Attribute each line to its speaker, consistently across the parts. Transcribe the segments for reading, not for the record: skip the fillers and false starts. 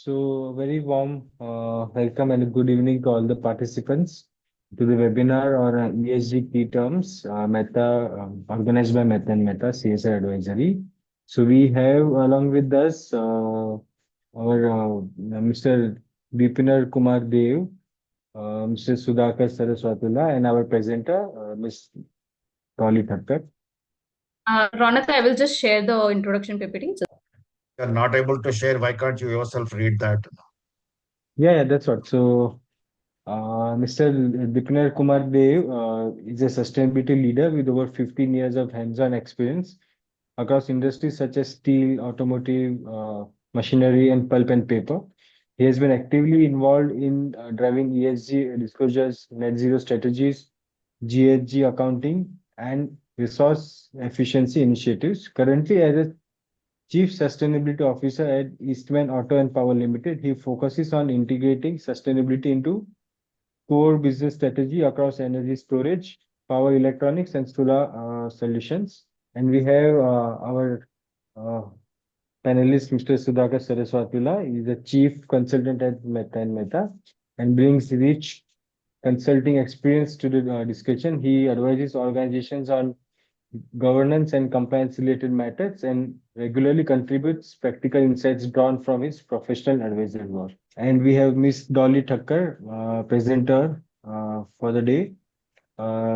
Speaker 1: Very warm welcome and good evening to all the participants to the webinar on ESG key terms, Mehta, organized by Mehta and Mehta CSR Advisory. So we have along with us our Mr. Deepener Kumar Dev, Mr. Sudhakar Saraswatula, and our presenter, Ms. Dolly Thakker.
Speaker 2: Ronak, I will just share the introduction PPT.
Speaker 3: You're not able to share, why can't you yourself read that?
Speaker 1: Yeah, that's what. So Mr. Deepener Kumar Dev is a sustainability leader with over 15 years of hands-on experience across industries such as steel, automotive, machinery, and pulp and paper. He has been actively involved in driving ESG disclosures, net zero strategies, GHG accounting, and resource efficiency initiatives. Currently, as a Chief Sustainability Officer at Eastman Auto and Power Limited, he focuses on integrating sustainability into core business strategy across energy storage, power electronics, and solar solutions. And we have our uh, panelist, Mr. Sudhakar Saraswatula. He is the chief consultant at Mehta and Mehta and brings rich consulting experience to the discussion. He advises organizations on governance and compliance related matters and regularly contributes practical insights drawn from his professional advisory work. And we have Miss Dolly Thakker, presenter for the day.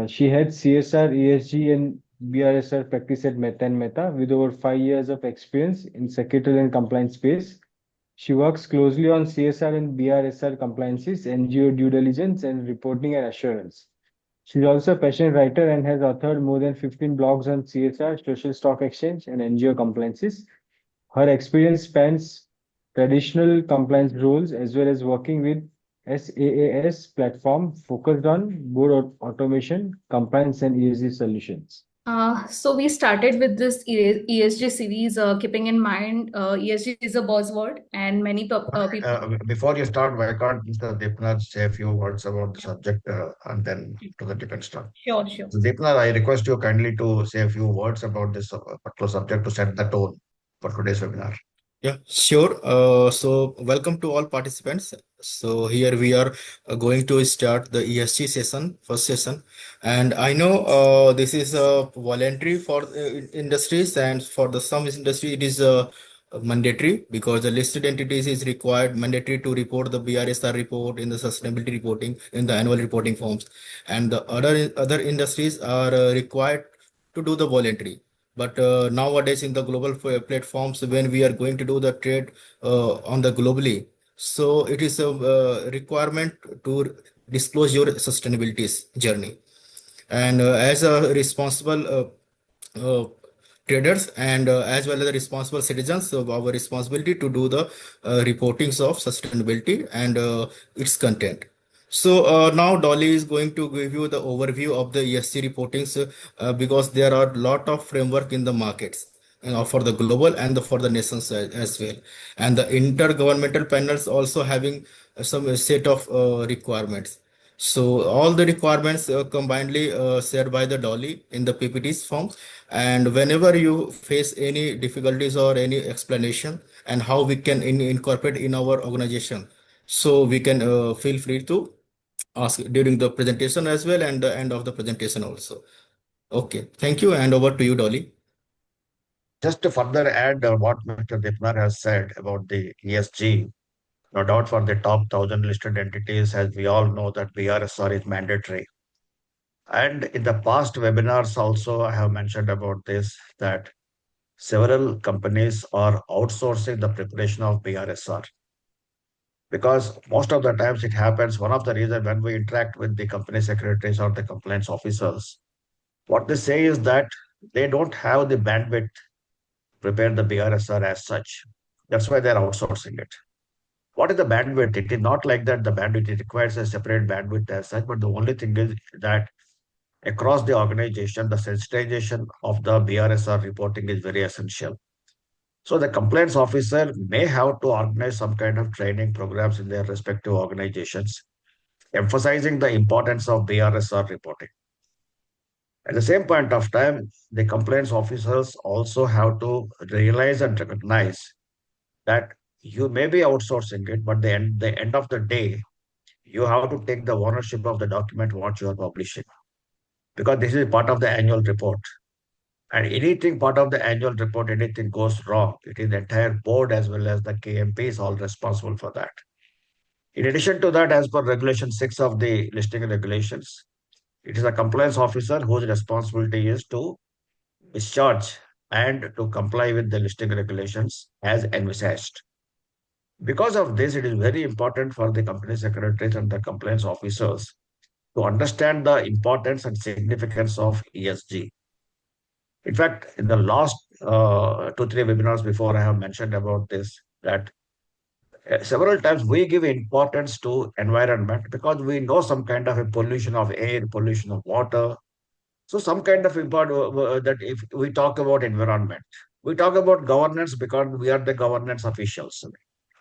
Speaker 1: She had CSR, ESG, and BRSR practice at Mehta and Mehta with over 5 years of experience in secretarial and compliance space. She works closely on CSR and BRSR compliances, NGO due diligence, and reporting and assurance. She's also a passionate writer and has authored more than 15 blogs on CSR, social stock exchange, and NGO compliances. Her experience spans traditional compliance roles as well as working with SaaS platform focused on board automation, compliance, and ESG solutions.
Speaker 2: So we started with this ESG series, keeping in mind ESG is a buzzword, and many people.
Speaker 3: Before you start, why can't Mr. Deepener say a few words about the subject and then to the different stuff?
Speaker 2: Sure.
Speaker 3: So Deepener, I request you kindly to say a few words about this particular subject to set the tone for today's webinar.
Speaker 4: Yeah, sure. So welcome to all participants. So here we are going to start the ESG session, first session. And I know this is voluntary for industries, and for the some industry it is mandatory, because the listed entities is required mandatory to report the BRSR report in the sustainability reporting in the annual reporting forms. And the other industries are required to do the voluntary. But nowadays in the global platforms, when we are going to do the trade on the globally, so it is a requirement to disclose your sustainability journey. And as a responsible traders and as well as the responsible citizens, so our responsibility to do the reportings of sustainability and its content. So now Dolly is going to give you the overview of the ESG reportings because there are a lot of framework in the markets, for the global and for the nations as well. And the intergovernmental panels also having some set of requirements. So all the requirements combinedly shared by the Dolly in the PPTs form. And whenever you face any difficulties or any explanation and how we can incorporate in our organization, so we can feel free to ask during the presentation as well and the end of the presentation also. Okay, thank you, and over to you, Dolly.
Speaker 3: Just to further add what Mr. Deepener has said about the ESG, no doubt for the top 1,000 listed entities, as we all know that BRSR is mandatory. And in the past webinars also, I have mentioned about this, that several companies are outsourcing the preparation of BRSR. Because most of the times it happens, one of the reasons when we interact with the company secretaries or the compliance officers, what they say is that they don't have the bandwidth to prepare the BRSR as such. That's why they're outsourcing it. What is the bandwidth? It is not like that the bandwidth, it requires a separate bandwidth as such, but the only thing is that across the organization, the sensitization of the BRSR reporting is very essential. So the compliance officer may have to organize some kind of training programs in their respective organizations, emphasizing the importance of BRSR reporting. At the same point of time, the compliance officers also have to realize and recognize that you may be outsourcing it, but the end of the day, you have to take the ownership of the document what you are publishing, because this is part of the annual report. And anything part of the annual report, anything goes wrong, it is the entire board as well as the KMP is all responsible for that. In addition to that, as per Regulation 6 of the listing regulations, it is a compliance officer whose responsibility is to discharge and to comply with the listing regulations as envisaged. Because of this, it is very important for the company secretaries and the compliance officers to understand the importance and significance of ESG. In fact, in the last 2, 3 webinars before, I have mentioned about this, that several times we give importance to environment because we know some kind of a pollution of air, pollution of water. So some kind of impact that if we talk about environment, we talk about governance because we are the governance officials.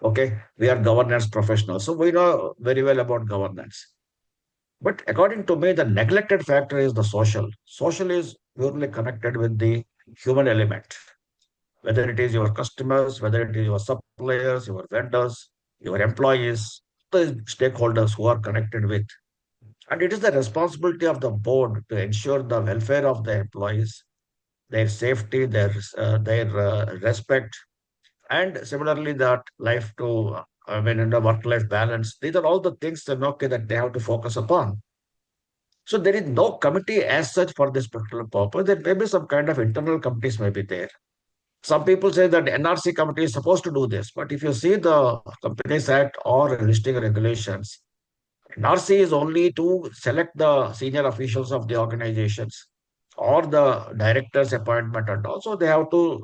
Speaker 3: Okay, we are governance professionals, so we know very well about governance. But according to me, the neglected factor is the social. Social is purely connected with the human element, whether it is your customers, whether it is your suppliers, your vendors, your employees, the stakeholders who are connected with. And it is the responsibility of the board to ensure the welfare of the employees, their safety, their respect, and similarly that life to in the work-life balance. These are all the things okay, that they have to focus upon. So there is no committee as such for this particular purpose. There may be some kind of internal committees may be there. Some people say that NRC committee is supposed to do this, but if you see the Companies Act or listing regulations, NRC is only to select the senior officials of the organizations or the director's appointment, and also they have to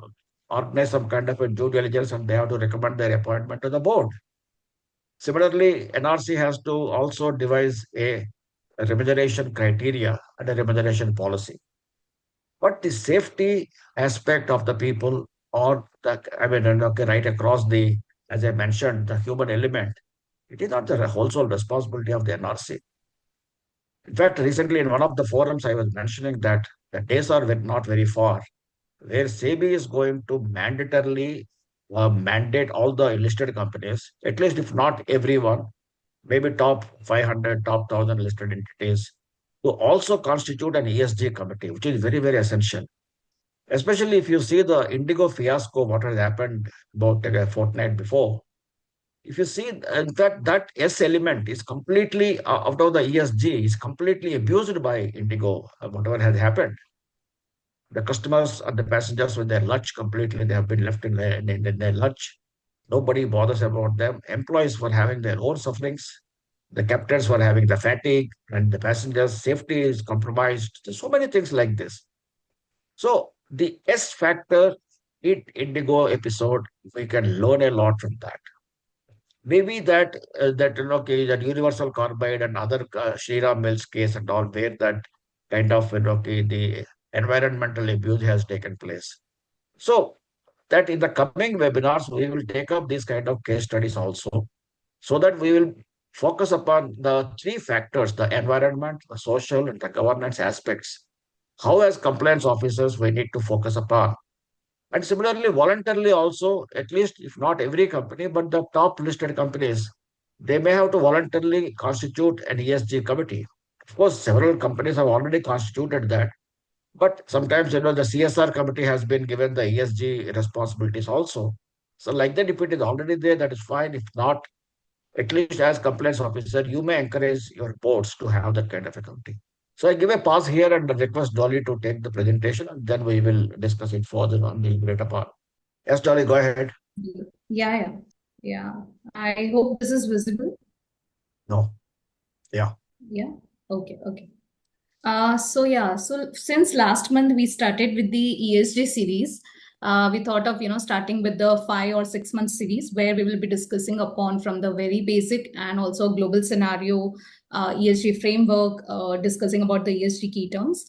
Speaker 3: organize some kind of a due diligence and they have to recommend their appointment to the board. Similarly, NRC has to also devise a remuneration criteria and a remuneration policy. But the safety aspect of the people, or the, okay, right across the, as I mentioned, the human element, it is not the wholesale responsibility of the NRC. In fact, recently in one of the forums, I was mentioning that the days are not very far, where SEBI is going to mandatorily mandate all the listed companies, at least if not everyone, maybe top 500, top 1,000 listed entities, to also constitute an ESG committee, which is very, very essential. Especially if you see the Indigo fiasco, what has happened about a fortnight before. If you see, in fact, that S element is completely out of the ESG, is completely abused by Indigo, whatever has happened. The customers and the passengers with their lunch completely, they have been left in their lunch. Nobody bothers about them. Employees were having their own sufferings. The captains were having the fatigue, and the passengers' safety is compromised. There's so many things like this. So the S factor in Indigo episode, we can learn a lot from that. Maybe okay, that Universal Carbide and other Shriram Mills case and all, where that kind of okay, the environmental abuse has taken place. So that in the coming webinars, we will take up these kind of case studies also, so that we will focus upon the 3 factors: the environment, the social, and the governance aspects. How, as compliance officers, we need to focus upon. And similarly, voluntarily also, at least if not every company, but the top listed companies, they may have to voluntarily constitute an ESG committee. Of course, several companies have already constituted that. But sometimes, the CSR committee has been given the ESG responsibilities also. So like that, if it is already there, that is fine. If not, at least as compliance officer, you may encourage your boards to have that kind of a committee. So I give a pause here and request Dolly to take the presentation, and then we will discuss it further on the later part. Yes, Dolly, go ahead.
Speaker 2: Yeah. I hope this is visible.
Speaker 3: No. Yeah.
Speaker 2: Yeah. Okay. So since last month we started with the ESG series, we thought of starting with the 5 or 6 month series where we will be discussing upon from the very basic and also global scenario ESG framework, discussing about the ESG key terms.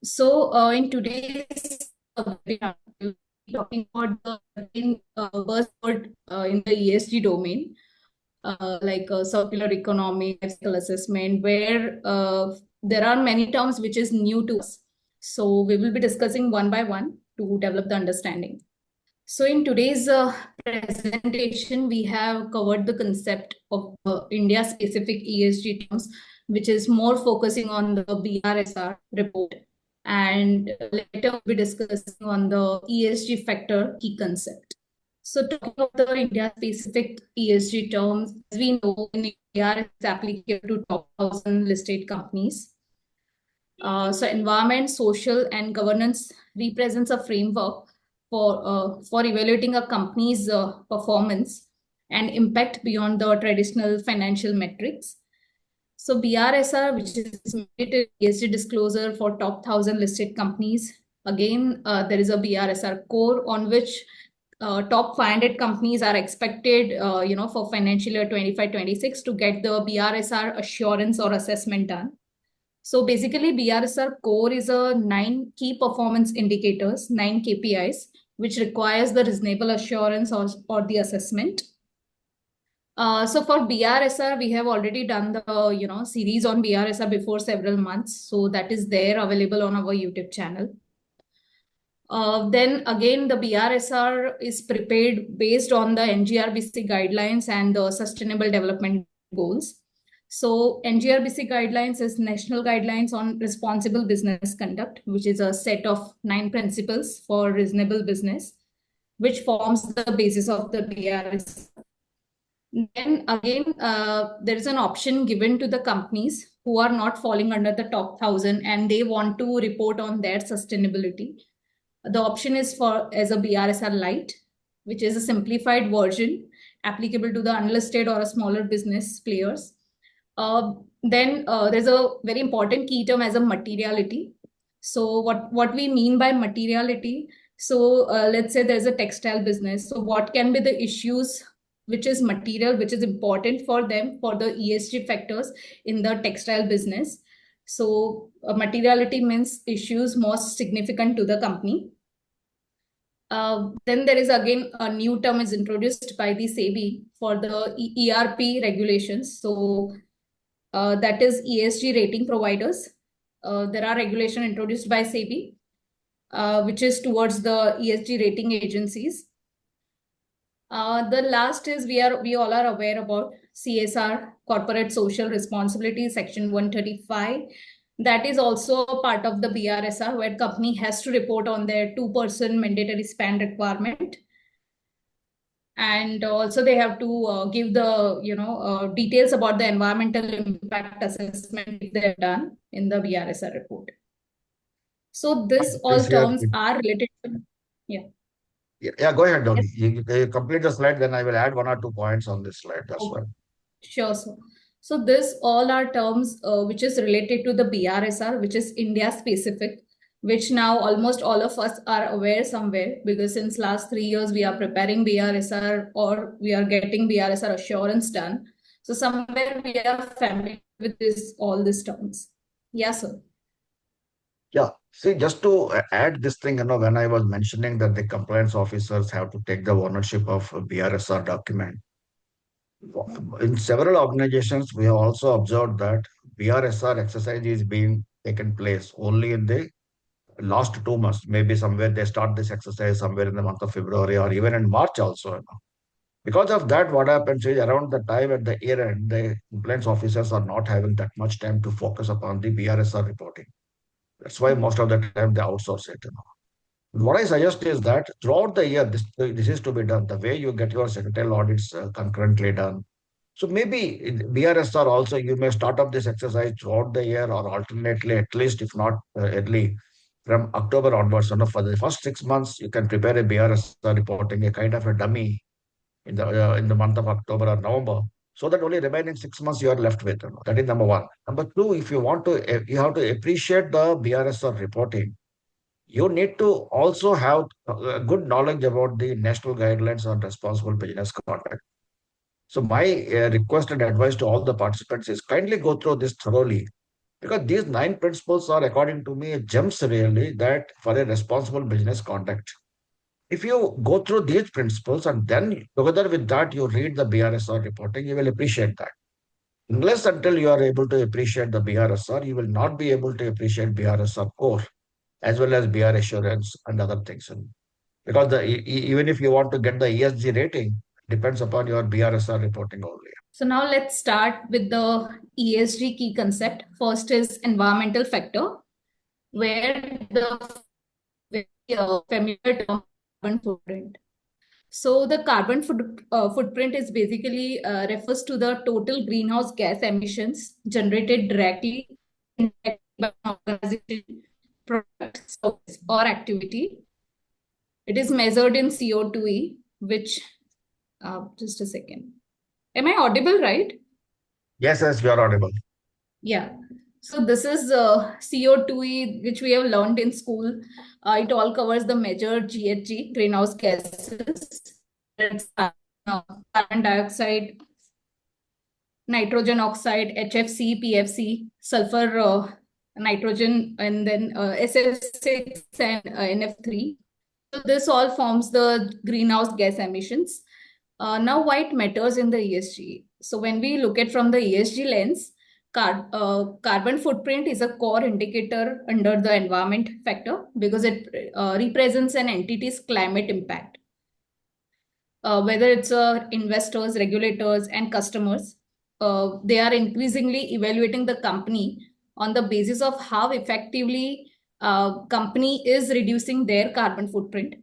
Speaker 2: So in today's webinar, we'll be talking about the buzzword in the ESG domain, like circular economy, life cycle assessment, where there are many terms which is new to us. So we will be discussing one by one to develop the understanding. So in today's presentation, we have covered the concept of India-specific ESG terms, which is more focusing on the BRSR report. And later we'll be discussing on the ESG factor key concept. So talking of the India-specific ESG terms, as we know, in India, it's applicable to top 1,000 listed companies. So environment, social, and governance represents a framework for evaluating a company's performance and impact beyond the traditional financial metrics. So BRSR, which is mandated ESG disclosure for top 1,000 listed companies. Again, there is a BRSR core on which top 500 companies are expected, for financial year 25-26 to get the BRSR assurance or assessment done. So basically, BRSR core is a 9 key performance indicators, 9 KPIs, which requires the reasonable assurance or the assessment. So for BRSR, we have already done the series on BRSR before several months. So that is there available on our YouTube channel. Then again, the BRSR is prepared based on the NGRBC guidelines and the Sustainable Development Goals. So NGRBC guidelines is National Guidelines on Responsible Business Conduct, which is a set of 9 principles for reasonable business, which forms the basis of the BRSR. Then again, there is an option given to the companies who are not falling under the top 1,000 and they want to report on their sustainability. The option is as a BRSR Lite, which is a simplified version applicable to the unlisted or a smaller business players. Then there's a very important key term as a materiality. So what we mean by materiality? So let's say there's a textile business. So what can be the issues which is material, which is important for them for the ESG factors in the textile business? So materiality means issues most significant to the company. Then there is again a new term is introduced by the SEBI for the ERP regulations. So that is ESG rating providers. There are regulation introduced by SEBI, which is towards the ESG rating agencies. The last is we all are aware about CSR, Corporate Social Responsibility, Section 135. That is also a part of the BRSR, where company has to report on their 2% mandatory spend requirement. And also they have to give the details about the environmental impact assessment they've done in the BRSR report. So this all terms are related to,
Speaker 3: Yeah, go ahead, Dolly. You complete the slide, then I will add 1 or 2 points on this slide. That's
Speaker 2: Okay.
Speaker 3: fine.
Speaker 2: Sure, sir. So this all are terms which is related to the BRSR, which is India specific, which now almost all of us are aware somewhere, because since last 3 years we are preparing BRSR or we are getting BRSR assurance done. So somewhere we are familiar with all these terms. Yeah, sir.
Speaker 3: Yeah. See, just to add this thing, when I was mentioning that the compliance officers have to take the ownership of a BRSR document, in several organizations, we have also observed that BRSR exercise is being taken place only in the last 2 months. Maybe somewhere they start this exercise somewhere in the month of February or even in March also. Because of that, what happens is around the time at the year end, the compliance officers are not having that much time to focus upon the BRSR reporting. That's why most of the time they outsource it. What I suggest is that throughout the year, this is to be done. The way you get your secretarial audits concurrently done. So maybe in BRSR also, you may start up this exercise throughout the year or alternately, at least if not early, from October onwards. For the first 6 months, you can prepare a BRSR reporting, a kind of a dummy in the month of October or November, so that only remaining 6 months you are left with. That is number one. Number two, if you want to, you have to appreciate the BRSR reporting. You need to also have good knowledge about the national guidelines on responsible business conduct. So my request and advice to all the participants is kindly go through this thoroughly, because these 9 principles are, according to me, gems really that for a responsible business conduct. If you go through these principles and then together with that you read the BRSR reporting, you will appreciate that. Unless until you are able to appreciate the BRSR, you will not be able to appreciate BRSR core as well as BR assurance and other things. Because even if you want to get the ESG rating, depends upon your BRSR reporting only.
Speaker 2: So now let's start with the ESG key concept. First is environmental factor, where the very familiar term carbon footprint. So the carbon footprint is basically refers to the total greenhouse gas emissions generated directly by an organization, product, service, or activity. It is measured in CO2e, which just a second. Am I audible, right?
Speaker 3: Yes, you are audible.
Speaker 2: Yeah. So this is CO2e, which we have learned in school. It all covers the major GHG, greenhouse gases. It's carbon dioxide, nitrogen oxide, HFC, PFC, sulfur, nitrogen, and then SF6 and NF3. So this all forms the greenhouse gas emissions. Now, why it matters in the ESG? So when we look at from the ESG lens, carbon footprint is a core indicator under the environment factor because it represents an entity's climate impact. Whether it's investors, regulators, and customers, they are increasingly evaluating the company on the basis of how effectively company is reducing their carbon footprint,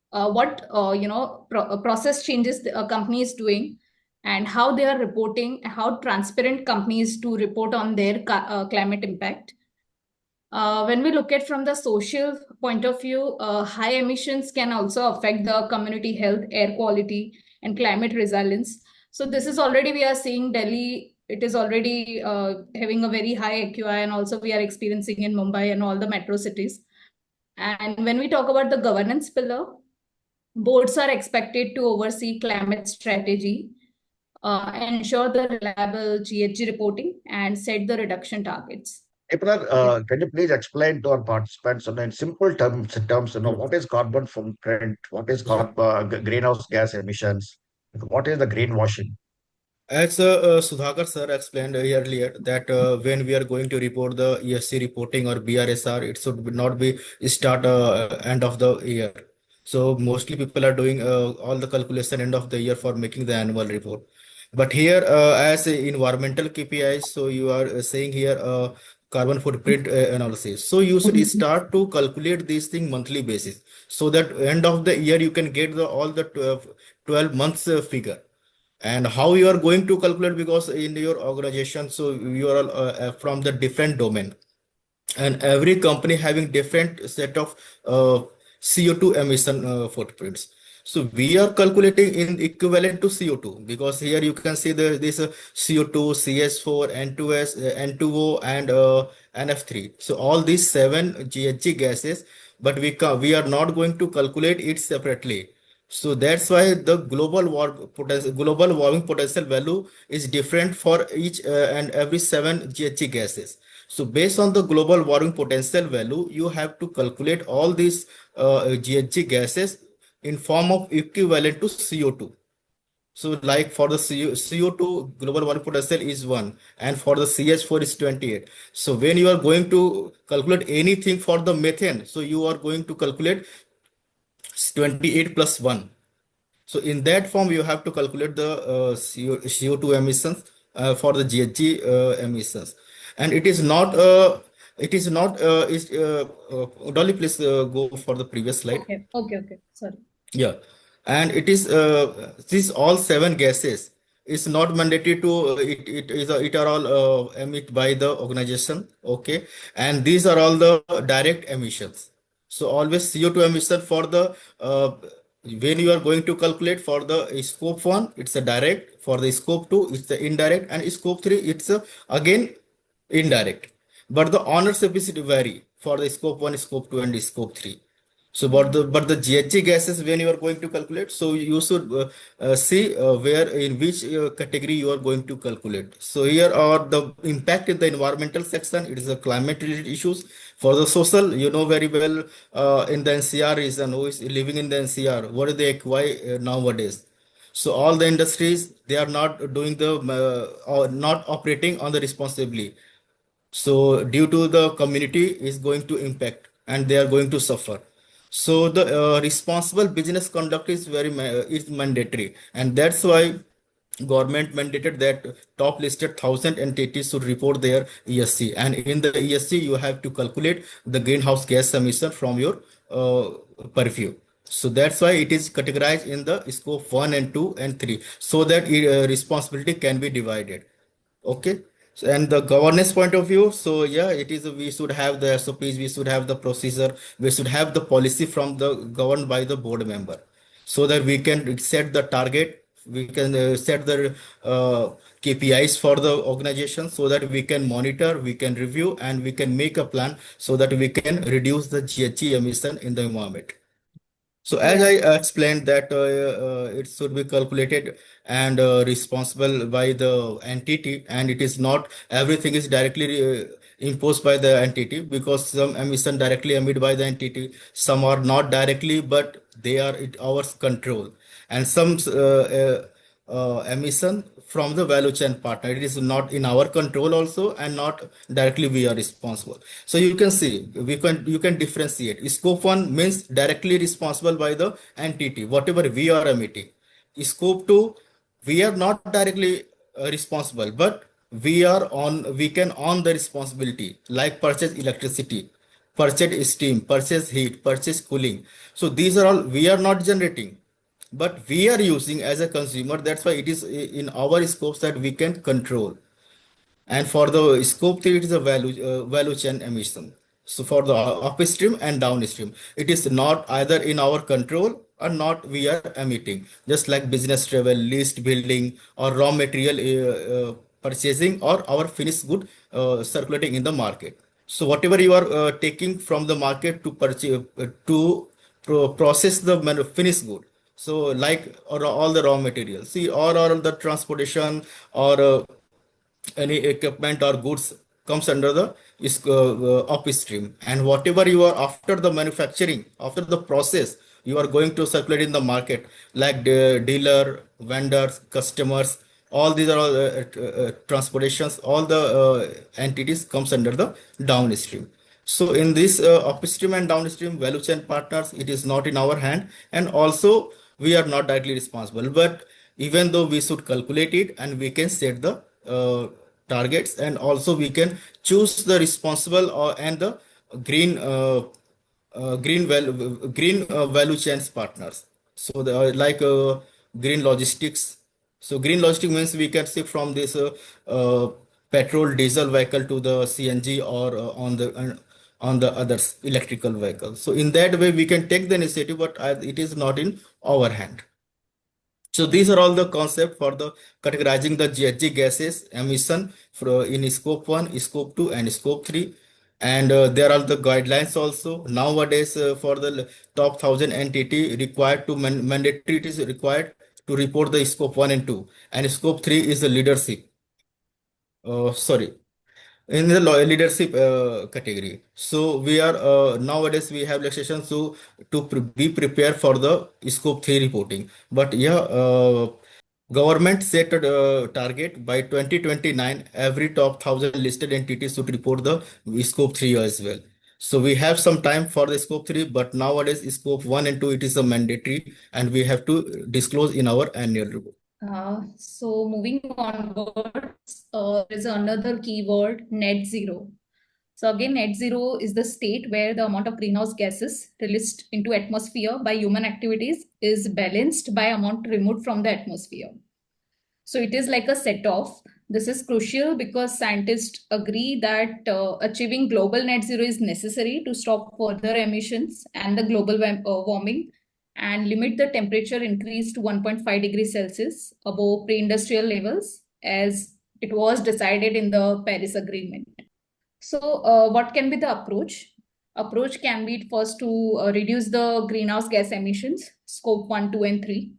Speaker 2: what process changes the company is doing, and how they are reporting, how transparent companies to report on their climate impact. When we look at from the social point of view, high emissions can also affect the community health, air quality, and climate resilience. So this is already, we are seeing Delhi, it is already having a very high AQI, and also we are experiencing in Mumbai and all the metro cities. And when we talk about the governance pillar, boards are expected to oversee climate strategy, ensure the reliable GHG reporting, and set the reduction targets.
Speaker 3: Deepener, can you please explain to our participants, in simple terms, what is carbon footprint, what is greenhouse gas emissions, what is the greenwashing?
Speaker 4: As Sudhakar sir explained earlier, that when we are going to report the ESG reporting or BRSR, it should not be start end of the year. So mostly people are doing all the calculation end of the year for making the annual report. But here, as environmental KPIs, so you are saying here carbon footprint analysis. So you should start to calculate these things monthly basis, so that end of the year you can get all the 12 months figure. And how you are going to calculate, because in your organization, so you are from the different domain, and every company having different set of CO2 emission footprints. So we are calculating in equivalent to CO2, because here you can see this CO2, CS4, N2S, N2O, and NF3. So all these 7 GHG gases, but we are not going to calculate it separately. So that's why the global warming potential value is different for each and every 7 GHG gases. So based on the global warming potential value, you have to calculate all these GHG gases in form of equivalent to CO2. So like for the CO2 global warming potential is 1, and for the CH4 is 28. So when you are going to calculate anything for the methane, so you are going to calculate 28 plus 1. So in that form, you have to calculate the CO2 emissions for the GHG emissions, and Dolly, please go for the previous slide.
Speaker 2: Okay. Sorry.
Speaker 4: Yeah, and it is these all 7 gases is not mandatory to it are all emit by the organization. Okay, and these are all the direct emissions. So always CO2 emission for the when you are going to calculate for the scope 1, it's a direct. For the scope 2, it's the indirect, and scope 3, it's again indirect. But the ownership is vary for the scope 1, scope 2, and scope 3. So, but the GHG gases, when you are going to calculate, so you should see where in which category you are going to calculate. So here are the impact in the environmental section. It is a climate related issues. For the social, you know very well in the NCR region, who is living in the NCR, what is the AQI nowadays? So all the industries, they are not doing the or not operating on the responsibly. So due to the community is going to impact, and they are going to suffer. So the responsible business conduct is is mandatory, and that's why government mandated that top listed 1,000 entities should report their ESG, and in the ESG you have to calculate the greenhouse gas emission from your uh, purview. So that's why it is categorized in the scope 1 and 2 and 3, so that responsibility can be divided. Okay. So, and the governance point of view, so yeah, it is we should have the SOPs, we should have the procedure, we should have the policy from the governed by the board member, so that we can set the target, we can set the KPIs for the organization, so that we can monitor, we can review, and we can make a plan so that we can reduce the GHG emission in the environment. So as
Speaker 2: Yeah.
Speaker 4: I explained that it should be calculated and responsible by the entity, and it is not everything is directly imposed by the entity, because some emission directly emitted by the entity, some are not directly, but they are at our control, and some emission from the value chain partner. It is not in our control also, and not directly we are responsible. So you can see you can differentiate. Scope 1 means directly responsible by the entity, whatever we are emitting. Scope 2, we are not directly responsible, but we can on the responsibility, like purchase electricity, purchase steam, purchase heat, purchase cooling. So these are all we are not generating, but we are using as a consumer. That's why it is in our scopes that we can control. And for the scope 3, it is a value chain emission. So for the upstream and downstream, it is not either in our control or not we are emitting. Just like business travel, leased building, or raw material purchasing, or our finished good circulating in the market. So whatever you are taking from the market to purchase to process the finished good. So like, or all the raw materials, see, or the transportation, or any equipment or goods comes under the upstream. And whatever you are after the manufacturing, after the process, you are going to circulate in the market, like the dealer, vendors, customers, all these are all transportations, all the entities comes under the downstream. So in this upstream and downstream value chain partners, it is not in our hand, and also we are not directly responsible. But even though we should calculate it, and we can set the targets, and also we can choose the responsible and the green value chains partners. So the like green logistics. So green logistics means we can shift from this petrol diesel vehicle to the CNG, or on the others electrical vehicle. So in that way we can take the initiative, but it is not in our hand. So these are all the concept for the categorizing the GHG gases emission in scope 1, scope 2, and scope 3. And there are the guidelines also. Nowadays, for the top 1,000 entity required to mandatory, it is required to report the scope 1 and 2. And scope 3 is the leadership. Sorry, in the leadership category. So we are nowadays we have legislation to be prepared for the scope 3 reporting. But yeah, government set a target by 2029, every top 1,000 listed entities should report the scope 3 as well. So we have some time for the scope 3, but nowadays scope 1 and 2, it is a mandatory, and we have to disclose in our annual report.
Speaker 2: So moving onwards, there's another keyword, net zero. So again, net zero is the state where the amount of greenhouse gases released into atmosphere by human activities is balanced by amount removed from the atmosphere. So it is like a set-off. This is crucial because scientists agree that achieving global net zero is necessary to stop further emissions and the global warming, and limit the temperature increase to 1.5 degrees Celsius above pre-industrial levels, as it was decided in the Paris Agreement. So what can be the approach? Approach can be first to reduce the greenhouse gas emissions, scope 1, 2, and 3.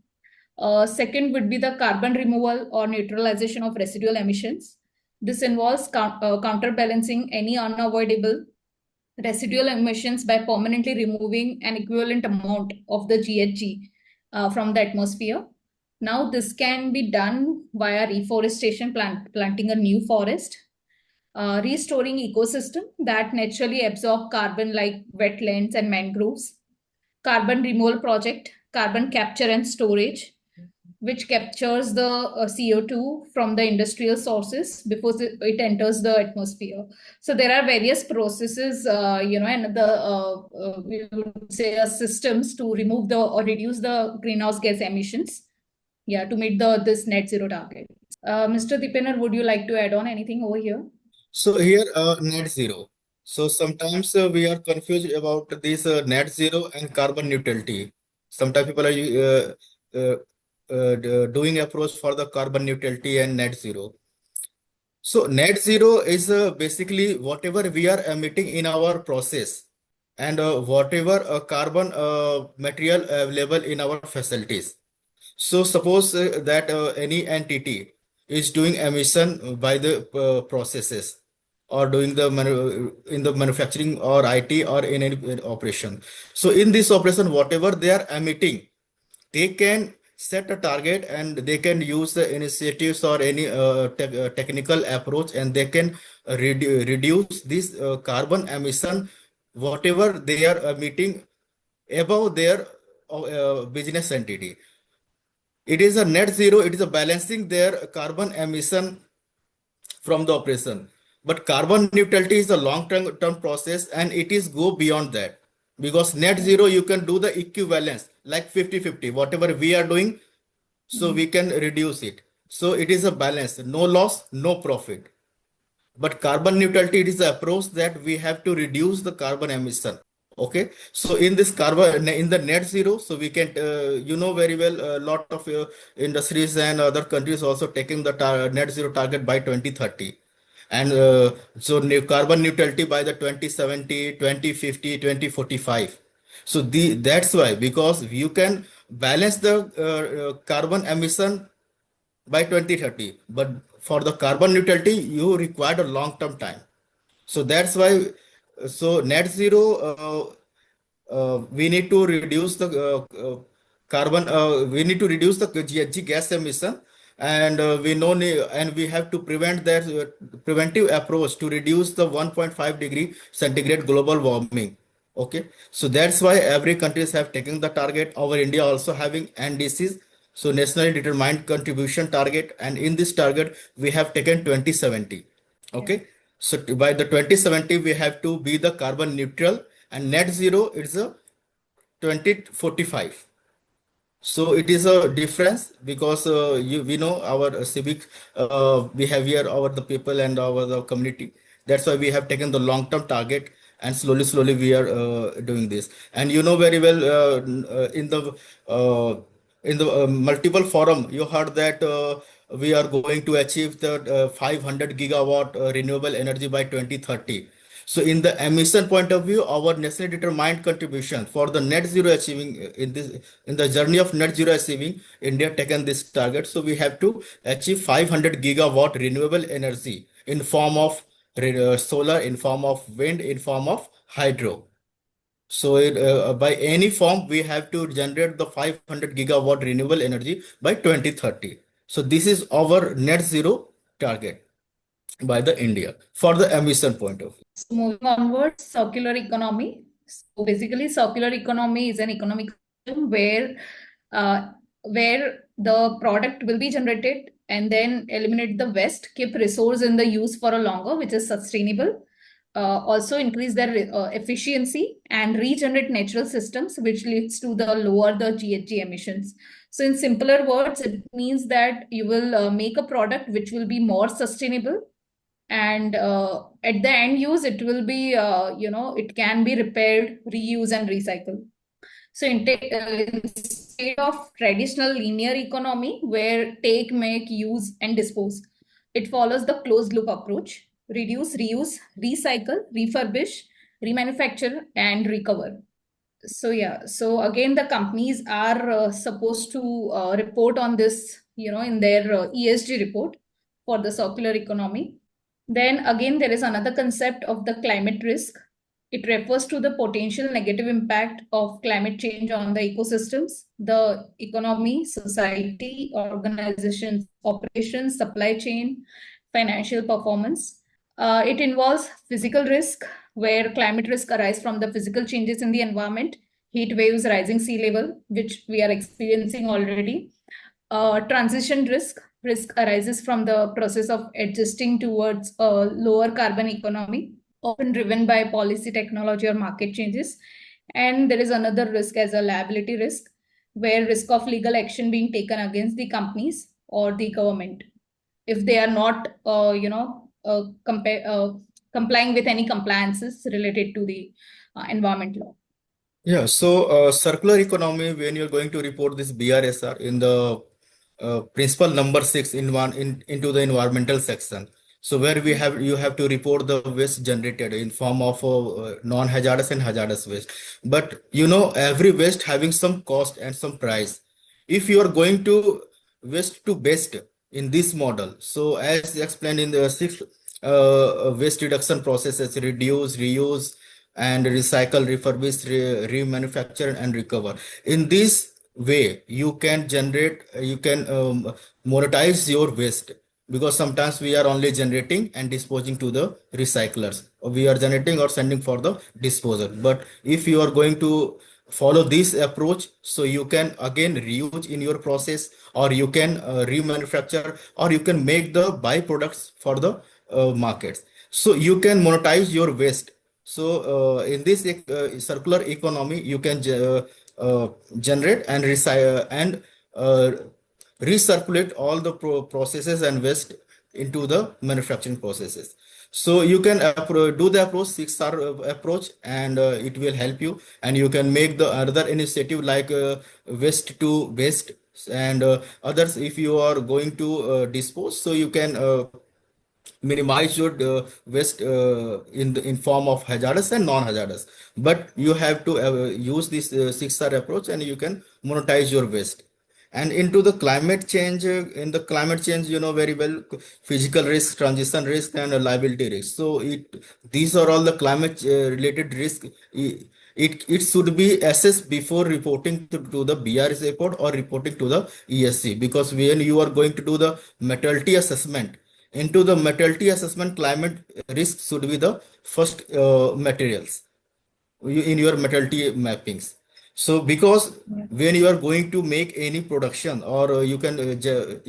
Speaker 2: Second would be the carbon removal or neutralization of residual emissions. This involves counterbalancing any unavoidable residual emissions by permanently removing an equivalent amount of the GHG from the atmosphere. Now, this can be done via reforestation, planting a new forest, restoring ecosystem that naturally absorb carbon like wetlands and mangroves, carbon removal project, carbon capture and storage, which captures the CO2 from the industrial sources before it enters the atmosphere. So there are various processes, and we would say systems to remove or reduce the greenhouse gas emissions, to meet this net zero target. Mr. Deepener, would you like to add on anything over here?
Speaker 4: So here, net zero. So sometimes we are confused about this net zero and carbon neutrality. Sometimes people are doing approach for the carbon neutrality and net zero. So net zero is basically whatever we are emitting in our process and whatever carbon material available in our facilities. So suppose that any entity is doing emission by the processes or doing the in the manufacturing or IT or in any operation. So in this operation, whatever they are emitting, they can set a target and they can use the initiatives or any technical approach, and they can reduce this carbon emission, whatever they are emitting above their business entity. It is a net zero, it is a balancing their carbon emission from the operation. But carbon neutrality is a long-term process, and it is go beyond that. Because net zero, you can do the equivalence, like 50-50, whatever we are doing, so we can reduce it. So it is a balance, no loss, no profit. But carbon neutrality, it is the approach that we have to reduce the carbon emission. Okay, so in this carbon, in the net zero, so we can, very well, a lot of industries and other countries also taking the net zero target by 2030. And so carbon neutrality by the 2070, 2050, 2045. So that's why, because you can balance the carbon emission by 2030, but for the carbon neutrality, you require a long-term time. So that's why, so net zero, we need to reduce the carbon, we need to reduce the GHG gas emission, and and we have to prevent that preventive approach to reduce the 1.5 degree centigrade global warming. Okay, so that's why every countries have taken the target. Our India also having NDCs, so nationally determined contribution target, and in this target we have taken 2070. Okay, so by the 2070 we have to be the carbon neutral, and net zero is a 2045. So it is a difference, because we know our civic behavior over the people and over the community. That's why we have taken the long-term target, and slowly we are doing this. And you know very well, in the multiple forum, you heard that we are going to achieve the 500 gigawatt renewable energy by 2030. So in the emission point of view, our nationally determined contribution for the net zero achieving in the journey of net zero achieving, India taken this target. So we have to achieve 500 gigawatt renewable energy in form of solar, in form of wind, in form of hydro. So by any form, we have to generate the 500 gigawatt renewable energy by 2030. So this is our net zero target by the India for the emission point of view.
Speaker 2: So moving onwards, circular economy. So basically, circular economy is an economic system where the product will be generated and then eliminate the waste, keep resource in the use for a longer, which is sustainable. Also increase their efficiency and regenerate natural systems, which leads to the lower the GHG emissions. So in simpler words, it means that you will make a product which will be more sustainable, and at the end use, it will be, it can be repaired, reused, and recycled. So instead of traditional linear economy where take, make, use, and dispose, it follows the closed loop approach: reduce, reuse, recycle, refurbish, remanufacture, and recover. So so again, the companies are supposed to report on this, in their ESG report for the circular economy. Then again, there is another concept of the climate risk. It refers to the potential negative impact of climate change on the ecosystems, the economy, society, organizations, operations, supply chain, financial performance. It involves physical risk, where climate risk arise from the physical changes in the environment, heat waves, rising sea level, which we are experiencing already. Transition risk arises from the process of adjusting towards a lower carbon economy, often driven by policy, technology, or market changes. And there is another risk as a liability risk, where risk of legal action being taken against the companies or the government if they are not, complying with any compliances related to the environment law.
Speaker 4: Yeah, so circular economy, when you're going to report this BRSR in the principle number 6 into the environmental section. So where you have to report the waste generated in form of non-hazardous and hazardous waste. But every waste having some cost and some price. If you are going to waste to best in this model, so as explained in the sixth waste reduction processes, reduce, reuse, and recycle, refurbish, remanufacture, and recover. In this way, you can monetize your waste, because sometimes we are only generating and disposing to the recyclers. We are generating or sending for the disposal. But if you are going to follow this approach, so you can again reuse in your process, or you can remanufacture, or you can make the byproducts for the markets. So you can monetize your waste. So in this circular economy, you can generate and recirculate all the processes and waste into the manufacturing processes. So you can do the approach 6R approach, and it will help you. And you can make the other initiative like waste to waste and others. If you are going to dispose, so you can minimize your waste in form of hazardous and non-hazardous. But you have to use this 6R approach, and you can monetize your waste. And into the climate change, in the climate change, you know very well, physical risk, transition risk, and liability risk. So these are all the climate related risk. It should be assessed before reporting to the BRS report or reporting to the ESC, because when you are going to do the materiality assessment, into the materiality assessment, climate risk should be the first materials in your materiality mappings. So because when you are going to make any production, or you can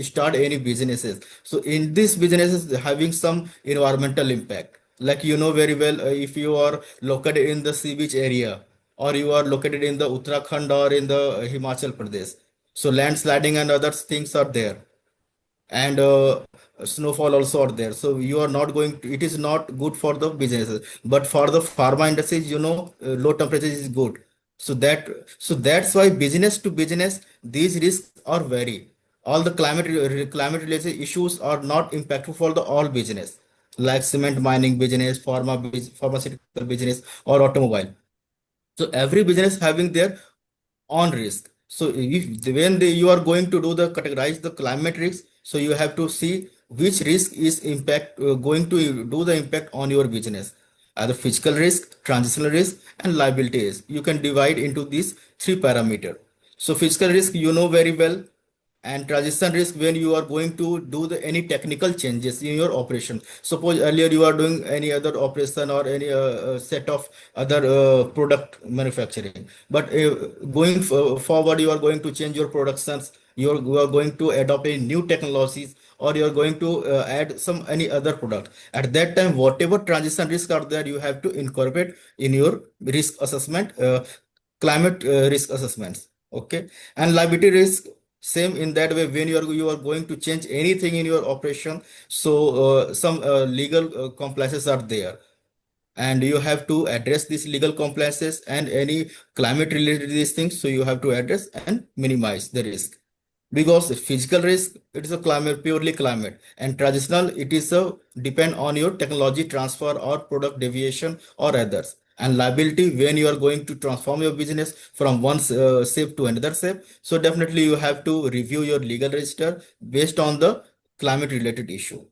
Speaker 4: start any businesses, so in this businesses having some environmental impact, like very well, if you are located in the sea beach area, or you are located in the Uttarakhand or in the Himachal Pradesh, so landsliding and other things are there, and snowfall also are there. So you are not going to, it is not good for the businesses. But for the pharma industries, low temperature is good. So that's why business to business these risks are vary. All the climate related issues are not impactful for the all business, like cement mining business, pharmaceutical business, or automobile. So every business having their on risk. So if when you are going to do the categorize the climate risk, so you have to see which risk is going to do the impact on your business. The physical risk, transitional risk, and liability risk. You can divide into these three parameter. So physical risk, very well, and transition risk, when you are going to do any technical changes in your operation. Suppose earlier you are doing any other operation or any set of other product manufacturing, but going forward you are going to change your productions, you are going to adopt a new technologies, or you are going to add some any other product. At that time, whatever transition risk are there, you have to incorporate in your risk assessment, climate risk assessments. Okay. And liability risk, same in that way. When you are going to change anything in your operation, so some legal compliances are there, and you have to address these legal compliances and any climate related these things. So you have to address and minimize the risk, because physical risk, it is a climate, purely climate, and traditional, it is a depend on your technology transfer or product deviation or others. And liability, when you are going to transform your business from one shape to another shape, so definitely you have to review your legal register based on the climate related issue.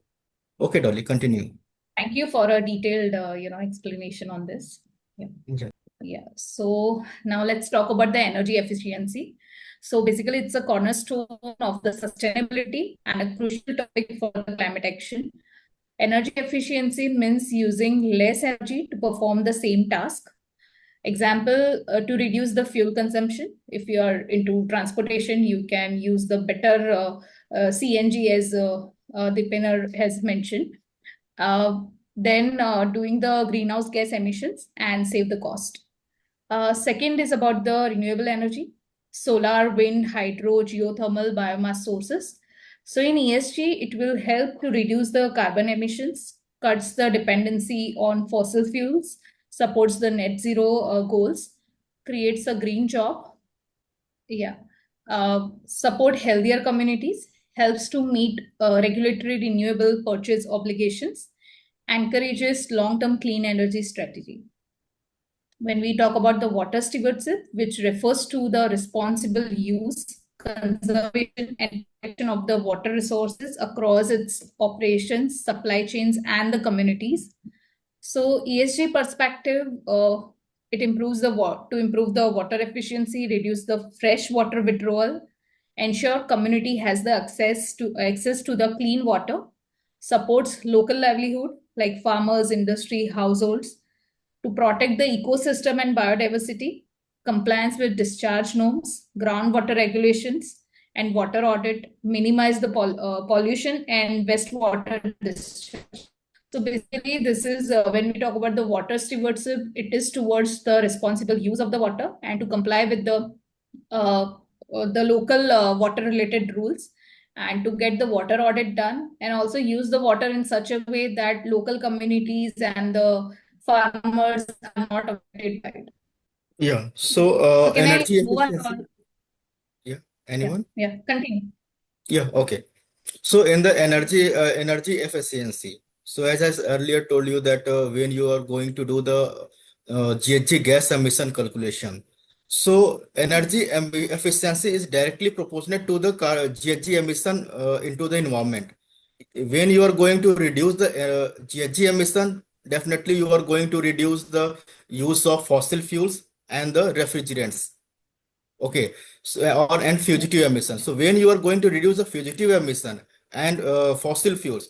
Speaker 4: Okay, Dolly, continue.
Speaker 2: Thank you for a detailed, explanation on this. Yeah.
Speaker 4: Yeah.
Speaker 2: Yeah. So now let's talk about the energy efficiency. So basically, it's a cornerstone of the sustainability and a crucial topic for the climate action. Energy efficiency means using less energy to perform the same task. Example, to reduce the fuel consumption. If you are into transportation, you can use the better CNG, as Deepener has mentioned. Then doing the greenhouse gas emissions and save the cost. Second is about the renewable energy, solar, wind, hydro, geothermal, biomass sources. So in ESG, it will help to reduce the carbon emissions, cuts the dependency on fossil fuels, supports the net zero goals, creates a green job. Yeah. Support healthier communities, helps to meet regulatory renewable purchase obligations, encourages long-term clean energy strategy. When we talk about the water stewardship, which refers to the responsible use, conservation, and protection of the water resources across its operations, supply chains, and the communities. So ESG perspective, it improves to improve the water efficiency, reduce the fresh water withdrawal, ensure community has the access to the clean water, supports local livelihood like farmers, industry, households, to protect the ecosystem and biodiversity, compliance with discharge norms, groundwater regulations, and water audit, minimize the pollution and wastewater discharge. So basically, this is when we talk about the water stewardship, it is towards the responsible use of the water and to comply with the local water-related rules, and to get the water audit done, and also use the water in such a way that local communities and the farmers are not affected by it.
Speaker 4: Yeah. So
Speaker 2: So can I
Speaker 4: energy
Speaker 2: move on?
Speaker 4: efficiency. Yeah.
Speaker 2: Yeah,
Speaker 4: Anyone?
Speaker 2: yeah, continue.
Speaker 4: Yeah. Okay. So in the energy efficiency. So as I earlier told you that when you are going to do the GHG gas emission calculation, so efficiency is directly proportionate to the GHG emission into the environment. When you are going to reduce the GHG emission, definitely you are going to reduce the use of fossil fuels and the refrigerants. Okay, so and fugitive emission. So when you are going to reduce the fugitive emission and fossil fuels,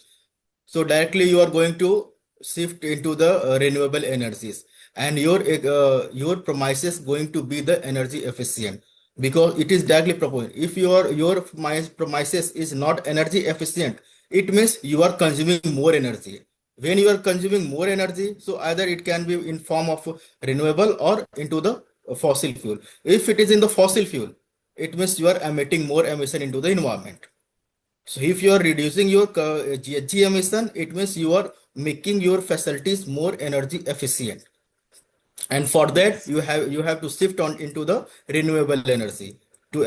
Speaker 4: so directly you are going to shift into the renewable energies, and your premises going to be the energy efficient, because it is directly proposed. If your premises is not energy efficient, it means you are consuming more energy. When you are consuming more energy, so either it can be in form of renewable or into the fossil fuel. If it is in the fossil fuel, it means you are emitting more emission into the environment. So if you are reducing your GHG emission, it means you are making your facilities more energy efficient. And for that, you have to shift on into the renewable energy to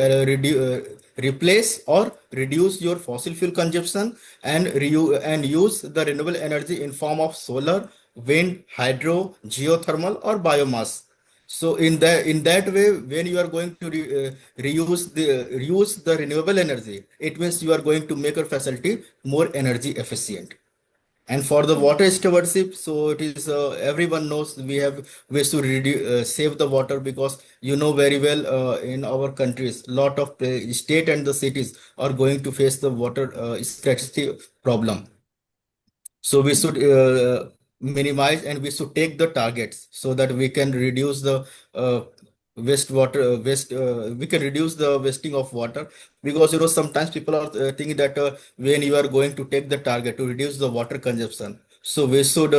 Speaker 4: replace or reduce your fossil fuel consumption, and use the renewable energy in form of solar, wind, hydro, geothermal, or biomass. So in that way, when you are going to reuse the renewable energy, it means you are going to make your facility more energy efficient. And for the water stewardship, so it is everyone knows we have ways to save the water, because you know very well in our countries, lot of state and the cities are going to face the water scarcity problem. So we should minimize, and we should take the targets so that we can reduce the uh, we can reduce the wasting of water, because sometimes people are thinking that when you are going to take the target to reduce the water consumption, so we should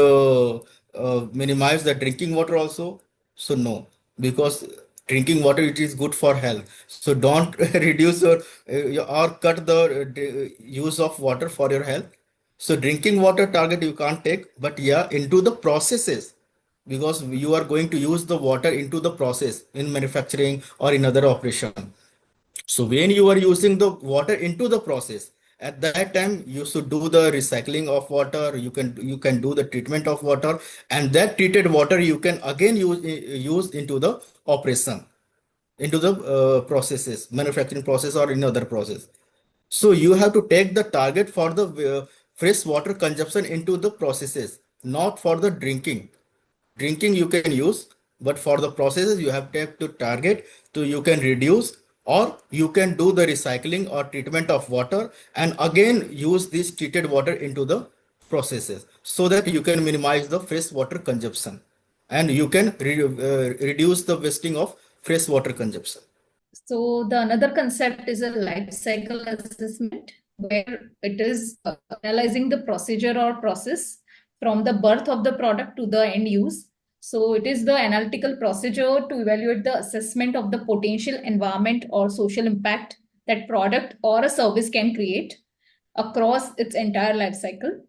Speaker 4: minimize the drinking water also. So no, because drinking water, it is good for health. So don't reduce or cut the use of water for your health. So drinking water target you can't take, but yeah, into the processes, because you are going to use the water into the process in manufacturing or in other operation. So when you are using the water into the process, at that time you should do the recycling of water. You can do the treatment of water, and that treated water you can again use into the operation, into the processes, manufacturing process or in other process. So you have to take the target for the fresh water consumption into the processes, not for the drinking. Drinking you can use, but for the processes you have to target, so you can reduce, or you can do the recycling or treatment of water and again use this treated water into the processes, so that you can minimize the fresh water consumption. and you can reduce the wasting of fresh water consumption.
Speaker 2: So the another concept is a life cycle assessment, where it is analyzing the procedure or process from the birth of the product to the end use. So it is the analytical procedure to evaluate the assessment of the potential environment or social impact that product or a service can create across its entire life cycle.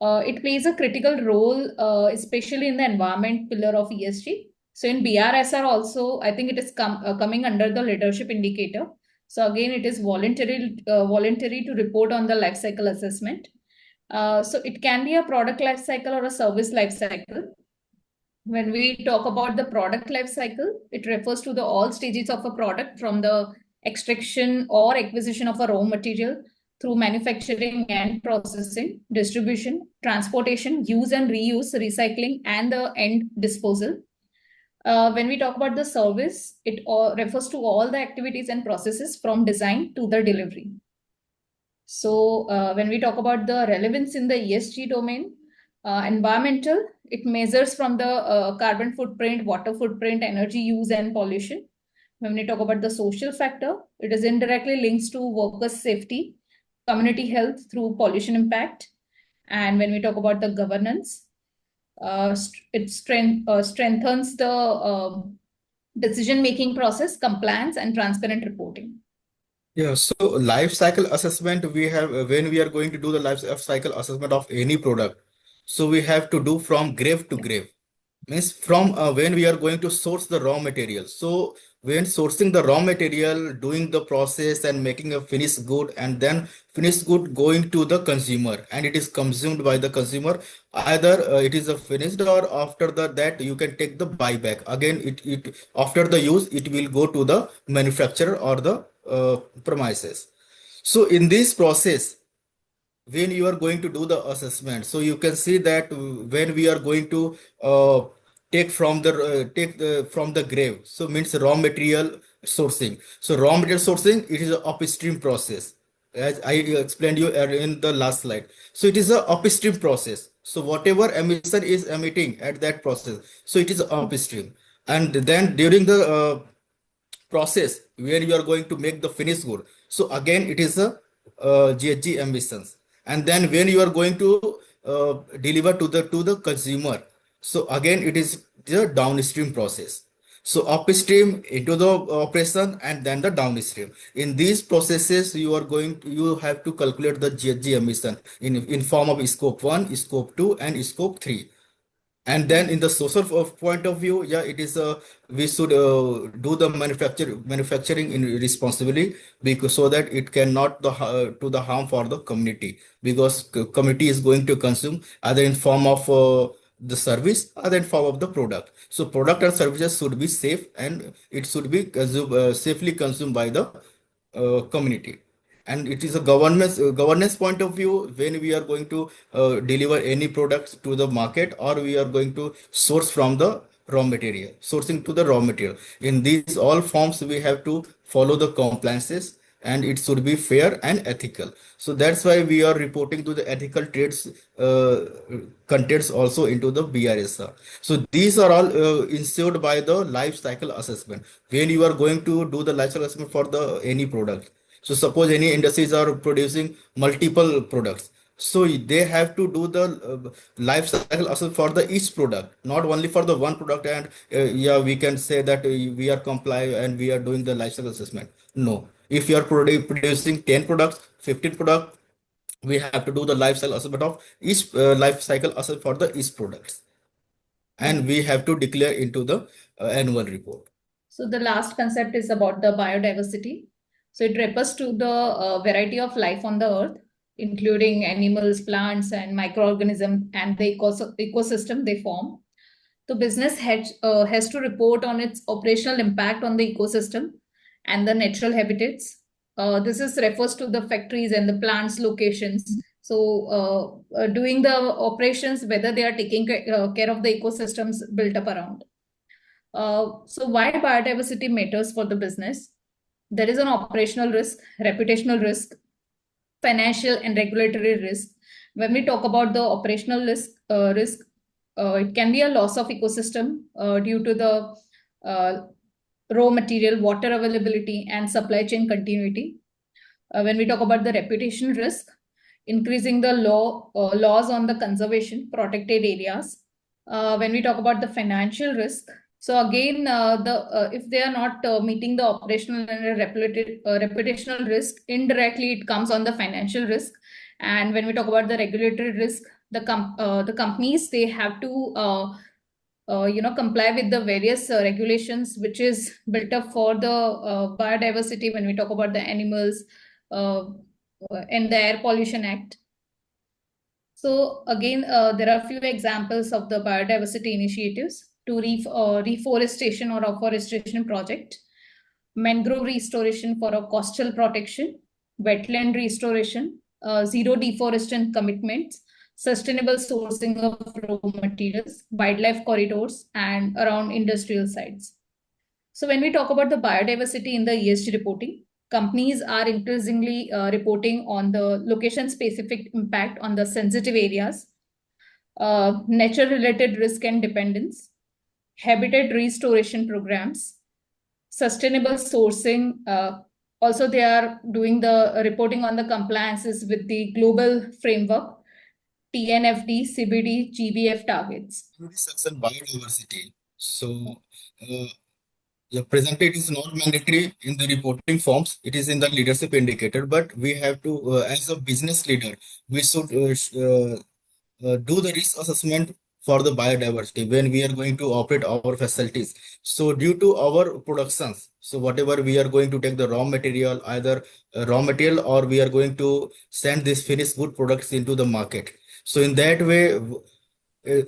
Speaker 2: It plays a critical role, especially in the environment pillar of ESG. So in BRSR also, I think it is coming under the leadership indicator. So again, it is voluntary to report on the life cycle assessment. So it can be a product life cycle or a service life cycle. When we talk about the product life cycle, it refers to the all stages of a product, from the extraction or acquisition of a raw material through manufacturing and processing, distribution, transportation, use and reuse, recycling, and the end disposal. When we talk about the service, it refers to all the activities and processes from design to the delivery. So when we talk about the relevance in the ESG domain, environmental, it measures from the carbon footprint, water footprint, energy use, and pollution. When we talk about the social factor, it is indirectly links to workers' safety, community health through pollution impact. And when we talk about the governance, it strengthens the decision-making process, compliance, and transparent reporting.
Speaker 4: Yeah, so life cycle assessment we have when we are going to do the life cycle assessment of any product. So we have to do from grave to grave. Means from when we are going to source the raw material. So when sourcing the raw material, doing the process and making a finished good, and then finished good going to the consumer, and it is consumed by the consumer. Either it is a finished, or after that you can take the buyback. Again, it after the use, it will go to the manufacturer or the premises. So in this process, when you are going to do the assessment, so you can see that when we are going to take from the grave, so means raw material sourcing. So raw material sourcing, it is a upstream process, as I explained you in the last slide. So it is a upstream process. So whatever emission is emitting at that process, so it is upstream. And then during the process where you are going to make the finished good, so again it is a GHG emissions. And then when you are going to deliver to the consumer, so again it is the downstream process. So upstream into the operation, and then the downstream. In these processes, you have to calculate the GHG emission in form of scope 1, scope 2, and scope 3. And then in the social point of view, yeah, it is we should do the manufacturing in responsibly, because so that it cannot to the harm for the community, because community is going to consume either in form of the service, other in form of the product. So product and services should be safe, and it should be safely consumed by the community. And it is a governance point of view, when we are going to deliver any products to the market, or we are going to source from the raw material, sourcing to the raw material. In these all forms, we have to follow the compliances, and it should be fair and ethical. So that's why we are reporting to the ethical trades contents also into the BRSR. So these are all ensured by the life cycle assessment. When you are going to do the life cycle assessment for the any product, so suppose any industries are producing multiple products, so they have to do the life cycle assessment for the each product, not only for the one product. And yeah, we can say that we are comply and we are doing the life cycle assessment. No, if you are producing 10 products, 15 products, we have to do the life cycle assessment of each life cycle assessment for the each products, and we have to declare into the annual report.
Speaker 2: So the last concept is about the biodiversity. So it refers to the variety of life on the earth, including animals, plants, and microorganisms, and the ecosystem they form. The business has to report on its operational impact on the ecosystem and the natural habitats. This refers to the factories and the plants locations. So doing the operations, whether they are taking care of the ecosystems built up around. So why biodiversity matters for the business? There is an operational risk, reputational risk, financial and regulatory risk. When we talk about the operational risk, it can be a loss of ecosystem due to the raw material, water availability, and supply chain continuity. When we talk about the reputation risk, increasing the laws on the conservation protected areas. When we talk about the financial risk, so again, if they are not meeting the operational and reputational risk, indirectly it comes on the financial risk. And when we talk about the regulatory risk, the companies, they have to comply with the various regulations which is built up for the biodiversity. When we talk about the animals and the Air Pollution Act. So again, there are a few examples of the biodiversity initiatives to reforestation or afforestation project, mangrove restoration for a coastal protection, wetland restoration, zero deforestation commitments, sustainable sourcing of raw materials, wildlife corridors, and around industrial sites. So when we talk about the biodiversity in the ESG reporting, companies are increasingly reporting on the location-specific impact on the sensitive areas, nature-related risk and dependence, habitat restoration programs, sustainable sourcing. Also, they are doing the reporting on the compliances with the global framework, TNFD, CBD, GBF targets.
Speaker 4: Section biodiversity. So, presently it is not mandatory in the reporting forms. It is in the leadership indicator, but we have to, as a business leader, we should do the risk assessment for the biodiversity when we are going to operate our facilities. So due to our productions, so whatever we are going to take the raw material, either raw material, or we are going to send this finished good products into the market. So in that way,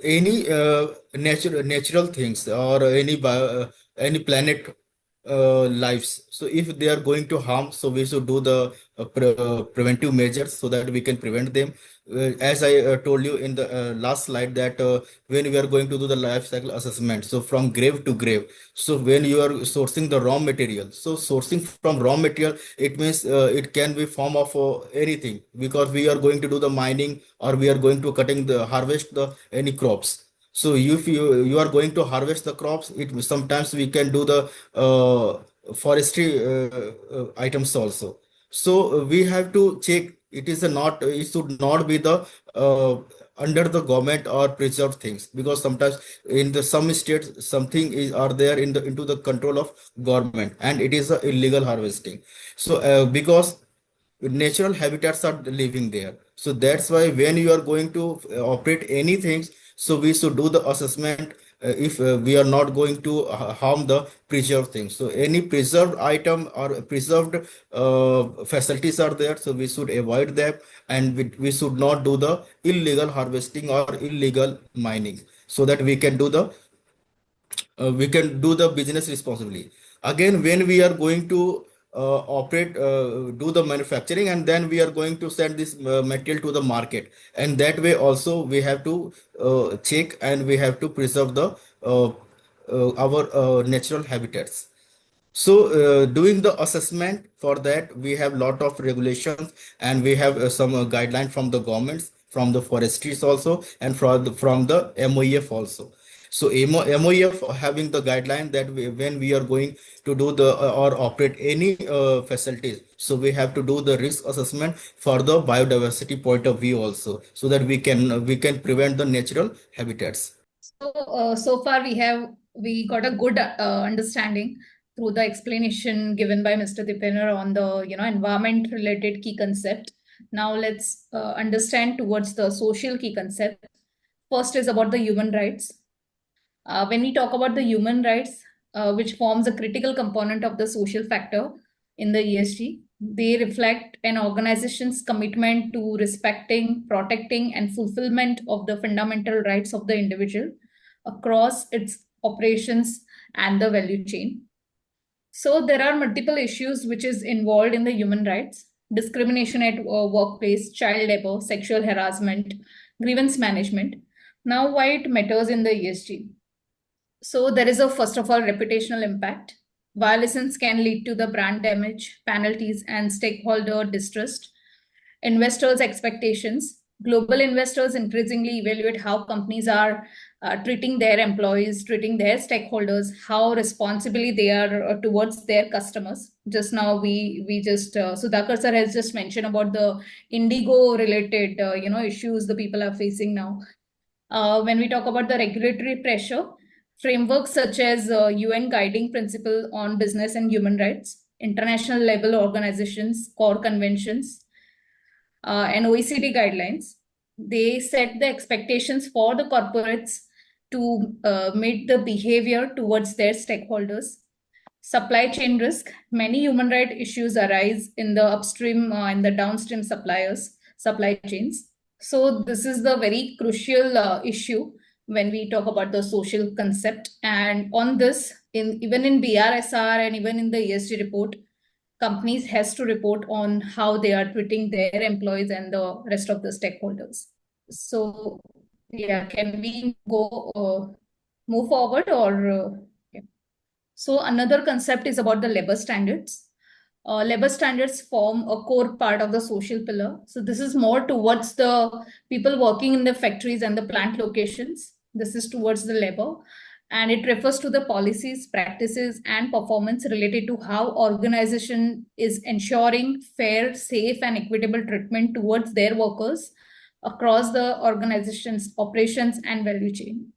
Speaker 4: any natural things or any planet lives. So if they are going to harm, so we should do the preventive measures so that we can prevent them. As I told you in the last slide that when we are going to do the life cycle assessment, so from grave to grave. So when you are sourcing the raw material, so sourcing from raw material, it means it can be form of anything, because we are going to do the mining, or we are going to harvest the any crops. So if you are going to harvest the crops, it sometimes we can do the forestry items also. So we have to check. It should not be the under the government or preserved things, because sometimes in the some states something is are there in the into the control of government, and it is illegal harvesting. So because natural habitats are living there, so that's why when you are going to operate anything, so we should do the assessment if we are not going to harm the preserved things. So any preserved item or preserved facilities are there, so we should avoid them, and we should not do the illegal harvesting or illegal mining, so that we can do the business responsibly. Again, when we are going to do the manufacturing, and then we are going to send this material to the market, and that way also we have to check, and we have to preserve the our natural habitats. So doing the assessment, for that we have lot of regulations, and we have some guidelines from the governments, from the forestries also, and from the MOEF also. So MOEF having the guideline that when we are going to do the or operate any facilities, so we have to do the risk assessment for the biodiversity point of view also, so that we can prevent the natural habitats.
Speaker 2: So far we got a good understanding through the explanation given by Mr. Deepener on the environment related key concept. Now let's understand towards the social key concept. First is about the human rights. When we talk about the human rights, which forms a critical component of the social factor in the ESG, they reflect an organization's commitment to respecting, protecting, and fulfillment of the fundamental rights of the individual across its operations and the value chain. So there are multiple issues which is involved in the human rights: discrimination at workplace, child labor, sexual harassment, grievance management. Now, why it matters in the ESG? So there is a, first of all, reputational impact. Violations can lead to the brand damage, penalties, and stakeholder distrust. Investors' expectations. Global investors increasingly evaluate how companies are treating their employees, treating their stakeholders, how responsibly they are towards their customers. Just now, Sudhakar sir has just mentioned about the indigo related, issues the people are facing now. When we talk about the regulatory pressure, frameworks such as UN Guiding Principle on Business and Human Rights, international level organizations, core conventions, and OECD guidelines, they set the expectations for the corporates to meet the behavior towards their stakeholders. Supply chain risk, many human rights issues arise in the upstream and the downstream supply chains. So this is the very crucial issue when we talk about the social concept. And on this, even in BRSR and even in the ESG report, companies has to report on how they are treating their employees and the rest of the stakeholders. So yeah, can we go move forward or? Yeah. So another concept is about the labor standards. Labor standards form a core part of the social pillar. So this is more towards the people working in the factories and the plant locations. This is towards the labor. And it refers to the policies, practices, and performance related to how organization is ensuring fair, safe, and equitable treatment towards their workers across the organization's operations and value chain.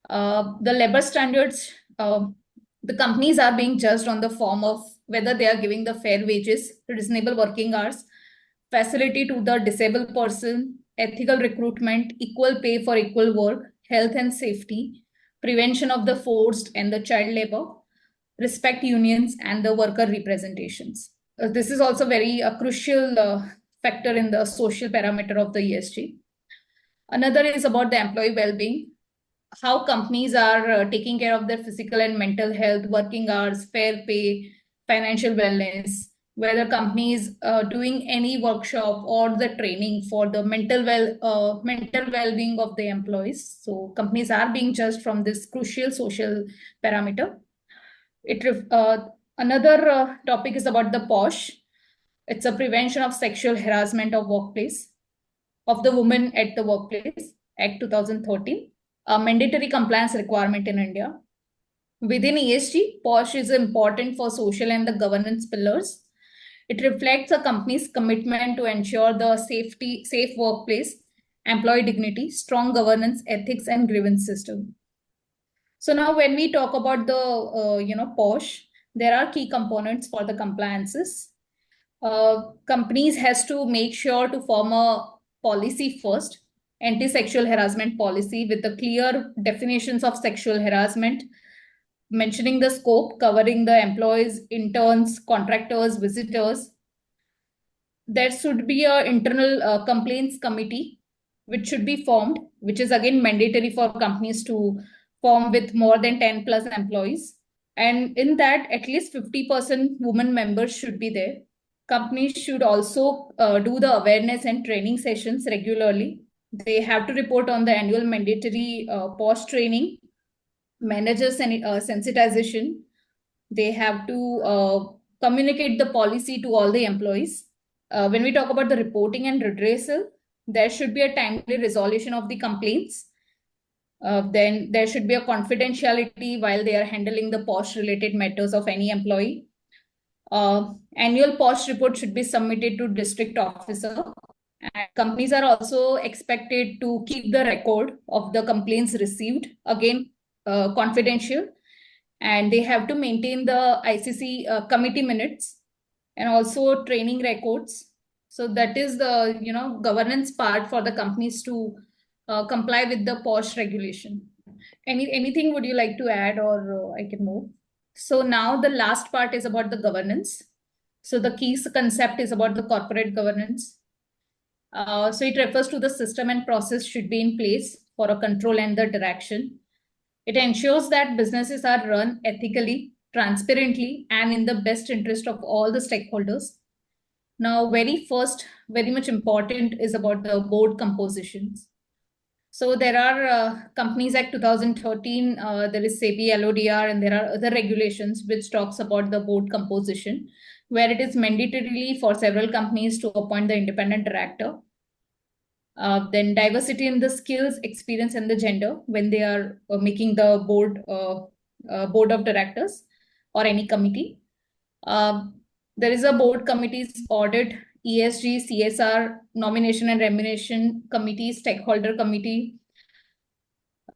Speaker 2: The labor standards, the companies are being judged on the form of whether they are giving the fair wages, reasonable working hours, facility to the disabled person, ethical recruitment, equal pay for equal work, health and safety, prevention of the forced and the child labor, respect unions and the worker representations. This is also very crucial factor in the social parameter of the ESG. Another is about the employee well-being, how companies are taking care of their physical and mental health, working hours, fair pay, financial wellness, whether companies doing any workshop or the training for the mental well-being of the employees. So companies are being judged from this crucial social parameter. Another topic is about the POSH. It's a prevention of sexual harassment of the women at the workplace, Act 2013. A mandatory compliance requirement in India. Within ESG, POSH is important for social and the governance pillars. It reflects a company's commitment to ensure the safe workplace, employee dignity, strong governance, ethics, and grievance system. So now when we talk about the POSH, there are key components for the compliances. Companies has to make sure to form a policy first, anti-sexual harassment policy with the clear definitions of sexual harassment, mentioning the scope, covering the employees, interns, contractors, visitors. There should be an internal complaints committee which should be formed, which is again mandatory for companies to form with more than 10 plus employees. And in that, at least 50% women members should be there. Companies should also do the awareness and training sessions regularly. They have to report on the annual mandatory POSH training, managers and sensitization. They have to communicate the policy to all the employees. When we talk about the reporting and redressal, there should be a timely resolution of the complaints. Then there should be a confidentiality while they are handling the POSH related matters of any employee. Annual POSH report should be submitted to district officer. And companies are also expected to keep the record of the complaints received, again, confidential. And they have to maintain the ICC committee minutes and also training records. So that is the governance part for the companies to comply with the POSH regulation. Anything would you like to add, or I can move? So now the last part is about the governance. So the key concept is about the corporate governance. So it refers to the system and process should be in place for a control and the direction. It ensures that businesses are run ethically, transparently, and in the best interest of all the stakeholders. Now, very much important is about the board compositions. So there are Companies Act 2013, there is SEBI LODR, and there are other regulations which talks about the board composition, where it is mandatorily for several companies to appoint the independent director. Then diversity in the skills, experience, and the gender when they are making the board of directors or any committee. There is a board committees, audit, ESG, CSR, nomination and remuneration committee, stakeholder committee.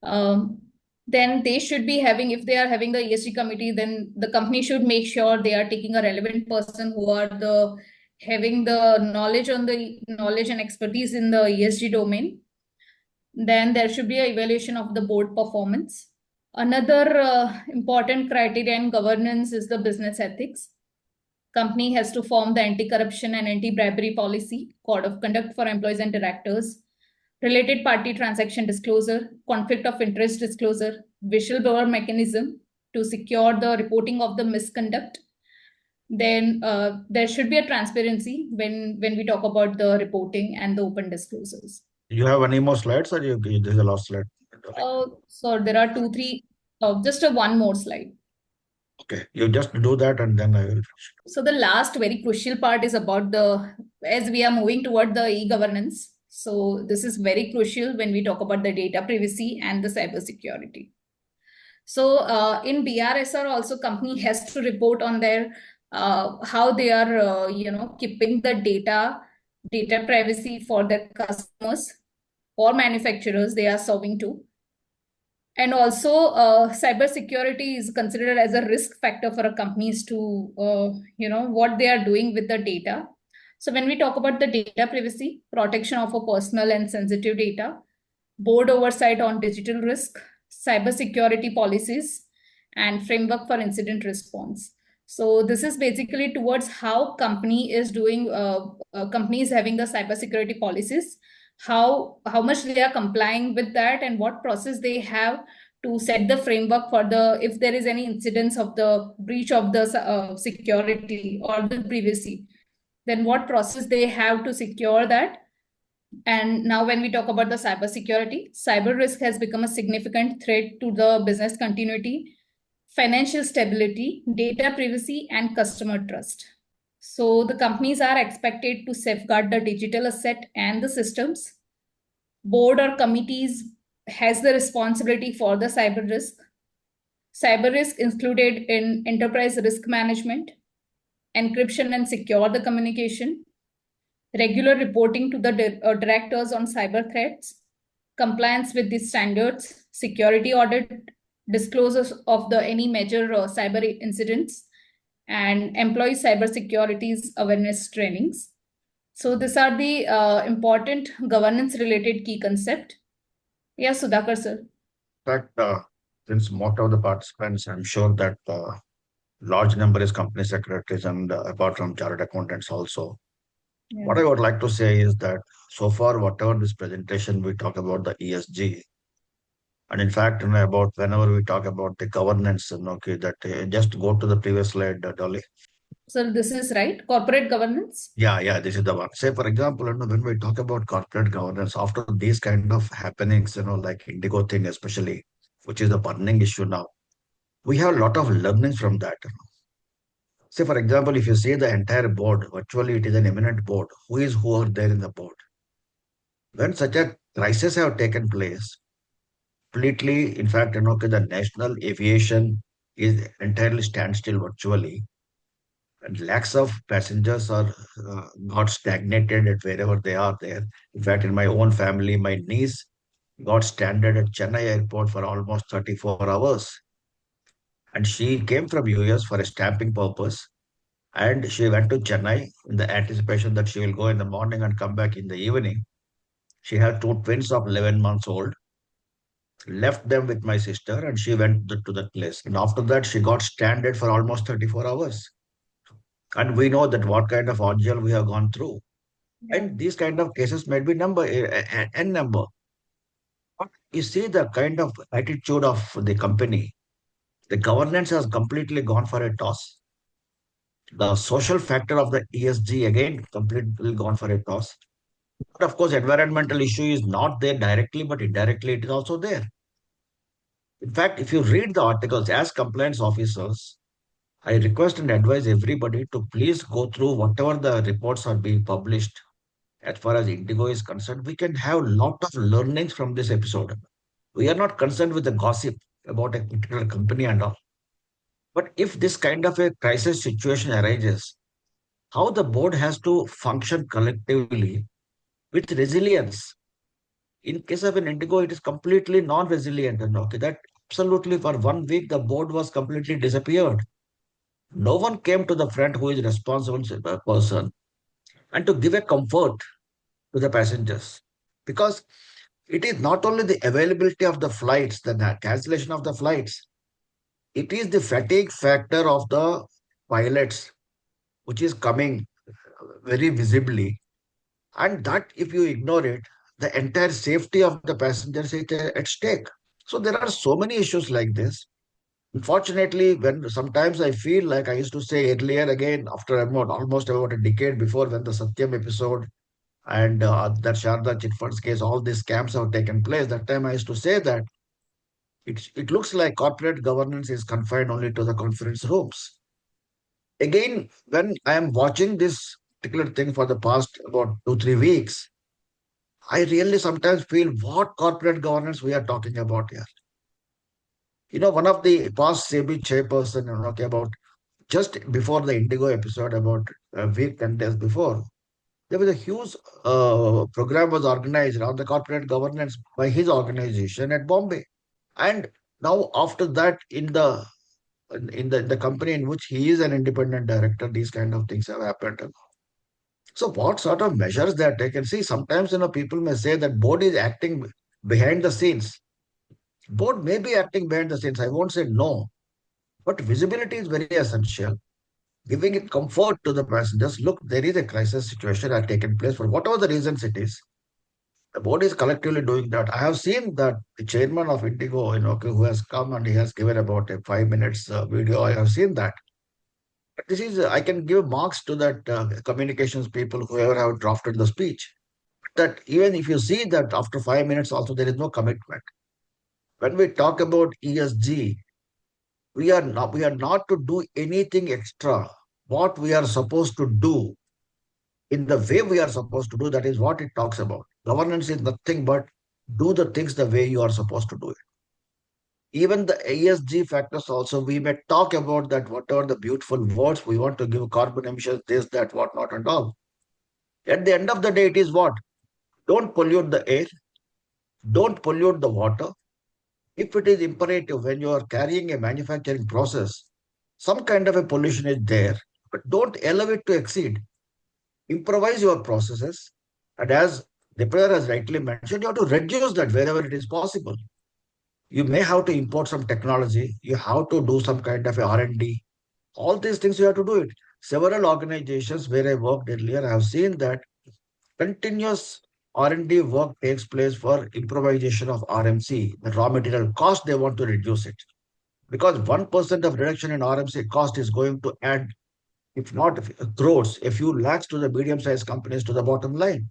Speaker 2: Then they should be having, if they are having the ESG committee, then the company should make sure they are taking a relevant person who are having the knowledge and expertise in the ESG domain. Then there should be an evaluation of the board performance. Another important criteria in governance is the business ethics. Company has to form the anti-corruption and anti-bribery policy, code of conduct for employees and directors, related party transaction disclosure, conflict of interest disclosure, whistleblower mechanism to secure the reporting of the misconduct. Then there should be a transparency when we talk about the reporting and the open disclosures.
Speaker 3: You have any more slides, or this is the last slide?
Speaker 2: So there are 2, 3, just one more slide.
Speaker 3: Okay, you just do that and then I will finish.
Speaker 2: So the last very crucial part is about as we are moving toward the e-governance. So this is very crucial when we talk about the data privacy and the cyber security. So in BRSR also, company has to report on their how they are keeping the data privacy for their customers or manufacturers they are serving to. And also, cyber security is considered as a risk factor for a companies to, what they are doing with the data. So when we talk about the data privacy, protection of a personal and sensitive data, board oversight on digital risk, cyber security policies, and framework for incident response. So this is basically towards how company is doing, companies having the cyber security policies, how much they are complying with that, and what process they have to set the framework for if there is any incidence of the breach of the security or the privacy, then what process they have to secure that. And now when we talk about the cyber security, cyber risk has become a significant threat to the business continuity, financial stability, data privacy, and customer trust. So the companies are expected to safeguard the digital asset and the systems. Board or committees has the responsibility for the cyber risk. Cyber risk included in enterprise risk management, encryption and secure the communication, regular reporting to the directors on cyber threats, compliance with the standards, security audit, disclosures of any major cyber incidents, and employee cyber securities awareness trainings. So these are the important governance related key concept. Yes, Sudhakar sir.
Speaker 3: In fact, since most of the participants, I'm sure that large number is company secretaries and apart from chartered accountants also.
Speaker 2: Yeah.
Speaker 3: What I would like to say is that so far, whatever this presentation, we talk about the ESG. And in fact, about whenever we talk about the governance, okay, that just go to the previous slide, Dolly.
Speaker 2: So this is right, corporate governance.
Speaker 3: Yeah, this is the one. Say, for example, when we talk about corporate governance, after these kind of happenings, like Indigo thing especially, which is the burning issue now, we have a lot of learnings from that. Say, for example, if you see the entire board, virtually it is an eminent board. Who are there in the board? When such a crisis have taken place, completely, in fact, the national aviation is entirely standstill virtually. And lakhs of passengers are got stagnated at wherever they are there. In fact, in my own family, my niece got stranded at Chennai airport for almost 34 hours. And she came from US for a stamping purpose. And she went to Chennai in the anticipation that she will go in the morning and come back in the evening. She had two twins of 11 months old, left them with my sister, and she went to that place. And after that, she got stranded for almost 34 hours. And we know that what kind of ordeal we have gone through. And these kind of cases might be n number. But you see the kind of attitude of the company. The governance has completely gone for a toss. The social factor of the ESG again completely gone for a toss. But of course, environmental issue is not there directly, but indirectly it is also there. In fact, if you read the articles as compliance officers, I request and advise everybody to please go through whatever the reports are being published as far as Indigo is concerned, we can have a lot of learnings from this episode. We are not concerned with the gossip about a particular company and all. But if this kind of a crisis situation arises, how the board has to function collectively with resilience. In case of an Indigo, it is completely non-resilient. And okay, that absolutely for 1 week the board was completely disappeared. No one came to the front who is responsible person and to give a comfort to the passengers. Because it is not only the availability of the flights, the cancellation of the flights, it is the fatigue factor of the pilots, which is coming very visibly. And that, if you ignore it, the entire safety of the passengers is at stake. So there are so many issues like this. Unfortunately, when sometimes I feel like I used to say earlier again, after almost about a decade before, when the Satyam episode and that Sharda chit funds case, all these scams have taken place. That time I used to say that it looks like corporate governance is confined only to the conference rooms. Again, when I am watching this particular thing for the past about 2, 3 weeks, I really sometimes feel what corporate governance we are talking about here. One of the past SEBI chairperson, okay, about just before the Indigo episode, about a week, 10 days before, there was a huge program was organized around the corporate governance by his organization at Bombay. And now after that, in the company in which he is an independent director, these kind of things have happened. So what sort of measures they are taken? See, sometimes people may say that board is acting behind the scenes. Board may be acting behind the scenes. I won't say no, but visibility is very essential. Giving it comfort to the passengers. Look, there is a crisis situation that taken place for whatever the reasons it is. The board is collectively doing that. I have seen that the chairman of Indigo, who has come and he has given about a 5 minutes video. I have seen that. But this is, I can give marks to that communications people, whoever have drafted the speech. That even if you see that after 5 minutes, also there is no commitment. When we talk about ESG, we are not to do anything extra. What we are supposed to do in the way we are supposed to do, that is what it talks about. Governance is nothing but do the things the way you are supposed to do it. Even the ESG factors also, we may talk about that, whatever the beautiful words we want to give, carbon emissions, this, that, whatnot, and all. At the end of the day, it is what? Don't pollute the air, don't pollute the water. If it is imperative when you are carrying a manufacturing process, some kind of a pollution is there, but don't allow it to exceed. Improvise your processes, and as Deepener has rightly mentioned, you have to reduce that wherever it is possible. You may have to import some technology, you have to do some kind of a R&D. All these things you have to do it. Several organizations where I worked earlier, I have seen that continuous R&D work takes place for improvisation of RMC, the raw material cost, they want to reduce it. Because 1% of reduction in RMC cost is going to add, if not crores, a few lakhs to the medium-sized companies to the bottom line.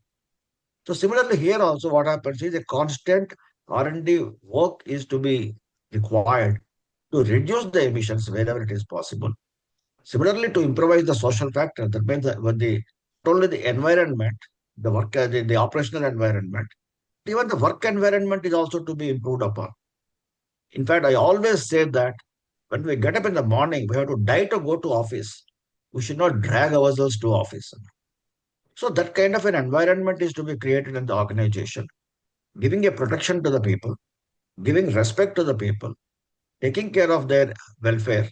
Speaker 3: So similarly here also what happens is a constant R&D work is to be required to reduce the emissions wherever it is possible. Similarly, to improvise the social factor, that means that when not only the environment, the work, the operational environment, even the work environment is also to be improved upon. In fact, I always say that when we get up in the morning, we have to die to go to office. We should not drag ourselves to office. So that kind of an environment is to be created in the organization, giving a protection to the people, giving respect to the people, taking care of their welfare.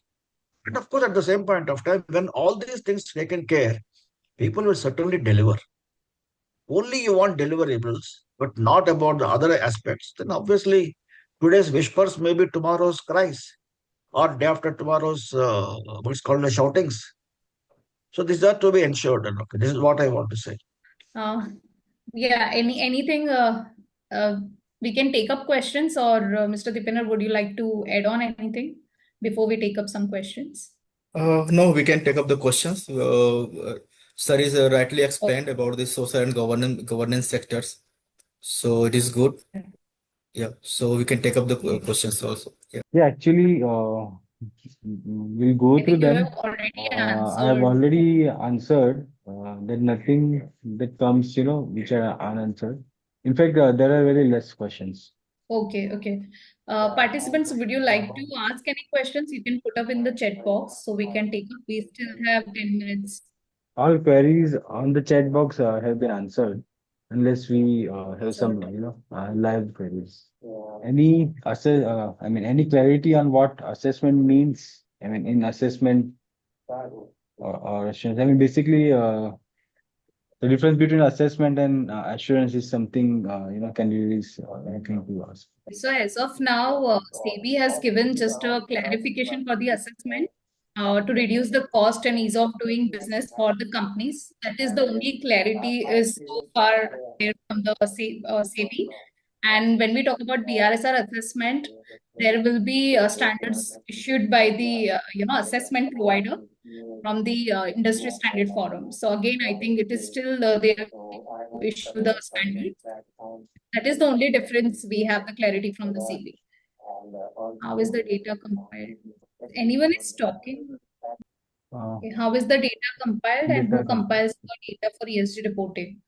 Speaker 3: And of course, at the same point of time, when all these things taken care, people will certainly deliver. Only you want deliverables, but not about the other aspects, then obviously today's whispers may be tomorrow's cries or day after tomorrow's what's called the shoutings. So these are to be ensured. And okay, this is what I want to say.
Speaker 2: Uh, yeah, anything uh, we can take up questions, or Mr. Deepener, would you like to add on anything before we take up some questions?
Speaker 4: No, we can take up the questions. Sir is rightly explained about the social and governance sectors. So it is good. Yeah. So we can take up the questions also. Yeah.
Speaker 1: Yeah, actually, we'll go
Speaker 2: I
Speaker 1: through
Speaker 2: think you
Speaker 1: them.
Speaker 2: have already
Speaker 1: I have
Speaker 2: answered.
Speaker 1: already answered There's nothing that comes, which are unanswered. In fact, there are very less questions.
Speaker 2: Okay, okay. Participants, would you like to ask any questions? You can put up in the chat box so we can take up. We still have 10 minutes.
Speaker 1: All queries on the chat box have been answered, unless we have some,
Speaker 2: Answered.
Speaker 1: live queries. Any clarity on what assessment means? I mean, in assessment or assurance. I mean, basically, the difference between assessment and assurance is something, candidates looking to ask.
Speaker 2: So as of now, SEBI has given just a clarification for the assessment to reduce the cost and ease of doing business for the companies. That is the only clarity is so far there from the SEBI. And when we talk about BRSR assessment, there will be standards issued by the assessment provider from the industry standard forum. So again, I think it is still they have to issue the standards. That is the only difference we have the clarity from the CV. How is the data compiled? Anyone is talking? Okay. How is the data compiled and who compiles the data for ESG reporting?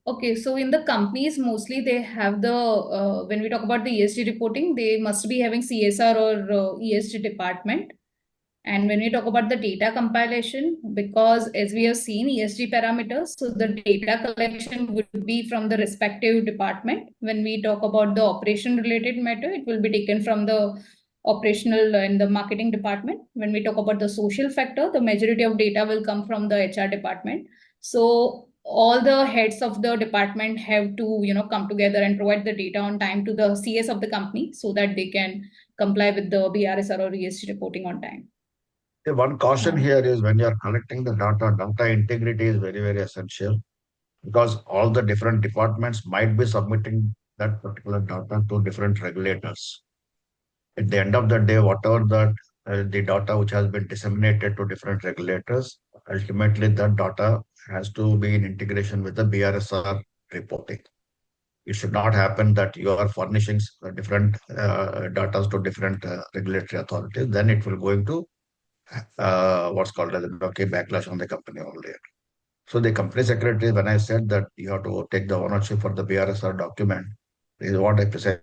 Speaker 2: Okay, so in the companies, mostly they have the, when we talk about the ESG reporting, they must be having CSR or ESG department. And when we talk about the data compilation, because as we have seen ESG parameters, so the data collection would be from the respective department. When we talk about the operation related matter, it will be taken from the operational and the marketing department. When we talk about the social factor, the majority of data will come from the HR department. So all the heads of the department have to, come together and provide the data on time to the CS of the company so that they can comply with the BRSR or ESG reporting on time.
Speaker 3: One caution here is when you are collecting the data integrity is very, very essential because all the different departments might be submitting that particular data to different regulators. At the end of the day, whatever the data which has been disseminated to different regulators, ultimately that data has to be in integration with the BRSR reporting. It should not happen that you are furnishing different data to different regulatory authorities. Then it will going to what's called as a backlash on the company only. So the company secretary, when I said that you have to take the ownership for the BRSR document, is what I precisely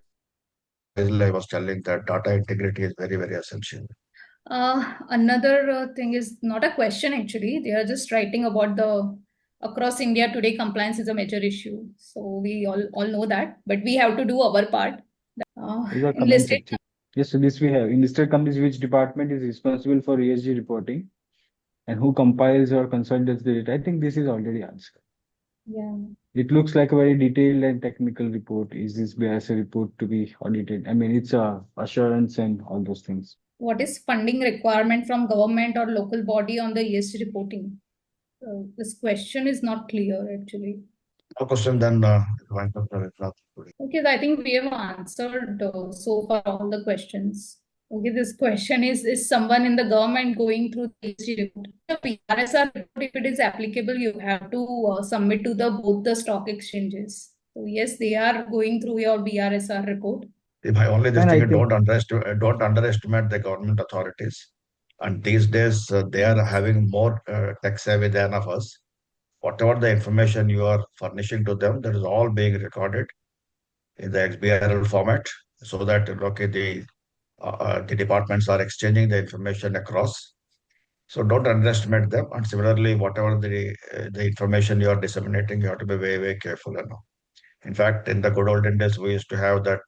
Speaker 3: I was telling that data integrity is very, very essential.
Speaker 2: Another thing is not a question actually. They are just writing about the across India today compliance is a major issue. So we all know that, but we have to do our part.
Speaker 1: These are
Speaker 2: In
Speaker 1: comments
Speaker 2: listed
Speaker 1: actually. Yes, so this we have. In listed companies, which department is responsible for ESG reporting and who compiles or consolidates the data? I think this is already answered.
Speaker 2: yeah.
Speaker 1: It looks like a very detailed and technical report. Is this BRSA report to be audited? I mean, it's assurance and all those things.
Speaker 2: What is funding requirement from government or local body on the ESG reporting? This question is not clear actually.
Speaker 3: No question then.
Speaker 2: Okay, I think we have answered so far all the questions. Okay, this question is someone in the government going through the ESG report? The BRSR report, if it is applicable, you have to submit to the both the stock exchanges. So yes, they are going through your BRSR report.
Speaker 3: If I only this
Speaker 1: And I
Speaker 3: thing,
Speaker 1: think
Speaker 3: don't underestimate the government authorities. And these days, they are having more tech savvy than of us. Whatever the information you are furnishing to them, that is all being recorded in the XBRL format, so that the departments are exchanging the information across. So don't underestimate them. And similarly, whatever the information you are disseminating, you have to be very, very careful. In fact, in the good olden days, we used to have that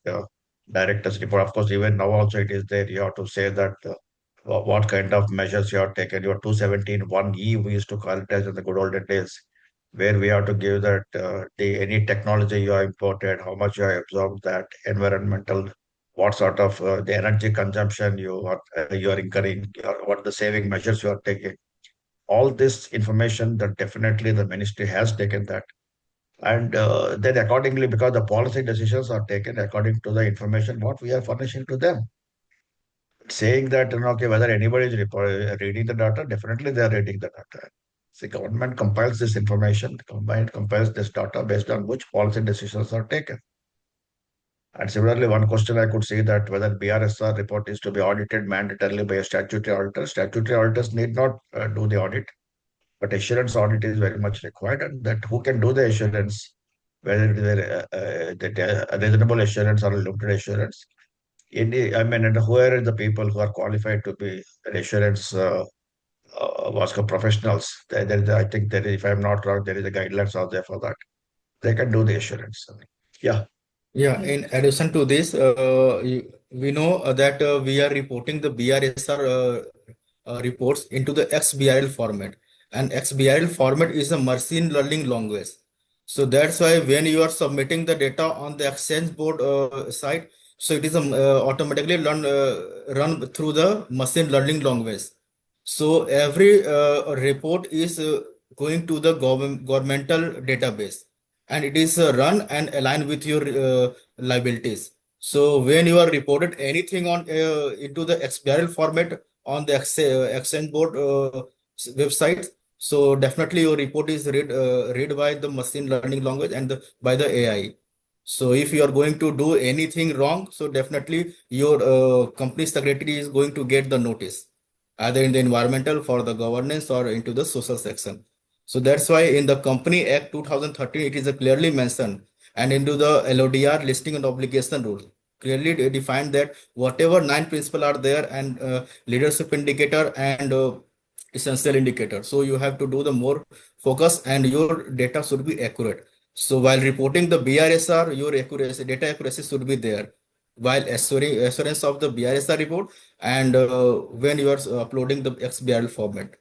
Speaker 3: director's report. Of course, even now also it is there. You have to say that what kind of measures you have taken. Your 217(1)(e), we used to call it as in the good olden days, where we have to give that any technology you have imported, how much you have absorbed that, environmental, what sort of the energy consumption you are incurring, what the saving measures you are taking. All this information that definitely the ministry has taken that and then accordingly, because the policy decisions are taken according to the information what we are furnishing to them. Saying that, okay, whether anybody is reading the data, definitely they are reading the data. The government compiles this information, compiles this data based on which policy decisions are taken. And similarly, one question I could see that whether BRSR report is to be audited mandatorily by a statutory auditor. Statutory auditors need not do the audit. but assurance audit is very much required, and that who can do the assurance, whether it is a reasonable assurance or a limited assurance. I mean, and who are the people who are qualified to be assurance professionals? I think that if I'm not wrong, there is a guidelines out there for that. They can do the assurance. Yeah.
Speaker 4: Yeah, in addition to this, we know that we are reporting the BRSR reports into the XBRL format, and XBRL format is a machine learning language. So that's why when you are submitting the data on the exchange board site, so it is automatically run through the machine learning language. So every report is going to the governmental database, and it is run and aligned with your liabilities. So when you are reported anything on into the XBRL format on the exchange board website, so definitely your report is read by the machine learning language and by the AI. So if you are going to do anything wrong, so definitely your company secretary is going to get the notice, either in the environmental, for the governance, or into the social section. So that's why in the Company Act 2013, it is clearly mentioned, and into the LODR listing and obligation rule, clearly defined that whatever 9 principles are there, and leadership indicator and essential indicator. So you have to do the more focus, and your data should be accurate. So while reporting the BRSR, your data accuracy should be there, while assurance of the BRSR report, and when you are uploading the XBRL format.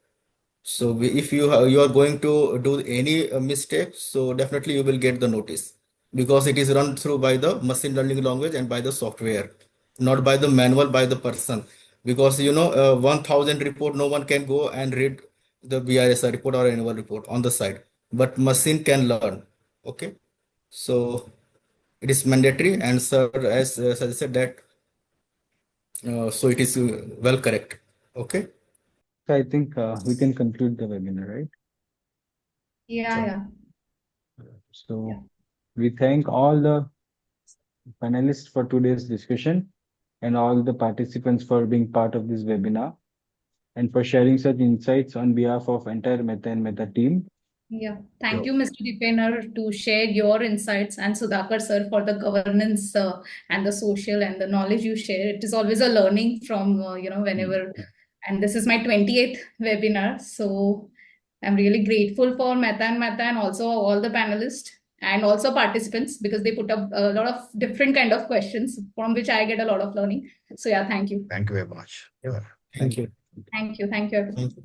Speaker 4: So if you are going to do any mistake, so definitely you will get the notice, because it is run through by the machine learning language and by the software, not by the manual, by the person. Because 1000 report, no one can go and read the BRSR report or annual report on the side, but machine can learn. Okay, so it is mandatory, and sir as suggested that, so it is well correct. Okay.
Speaker 1: So I think we can conclude the webinar, right?
Speaker 2: Yeah,
Speaker 3: Sure.
Speaker 2: yeah.
Speaker 1: So we thank all the panelists for today's discussion and all the participants for being part of this webinar and for sharing such insights on behalf of entire Mehta and Mehta team.
Speaker 2: Yeah, thank
Speaker 3: Sure.
Speaker 2: you, Mr. Deepener, to share your insights, and Sudhakar sir for the governance and the social and the knowledge you share. It is always a learning from whenever, and this is my 28th webinar, so I'm really grateful for Mehta and also all the panelists and also participants, because they put up a lot of different kind of questions from which I get a lot of learning. So yeah, thank you.
Speaker 3: Thank you very much. Yeah.
Speaker 4: Thank you.
Speaker 2: Thank you. Thank you, everyone.
Speaker 4: Thank you.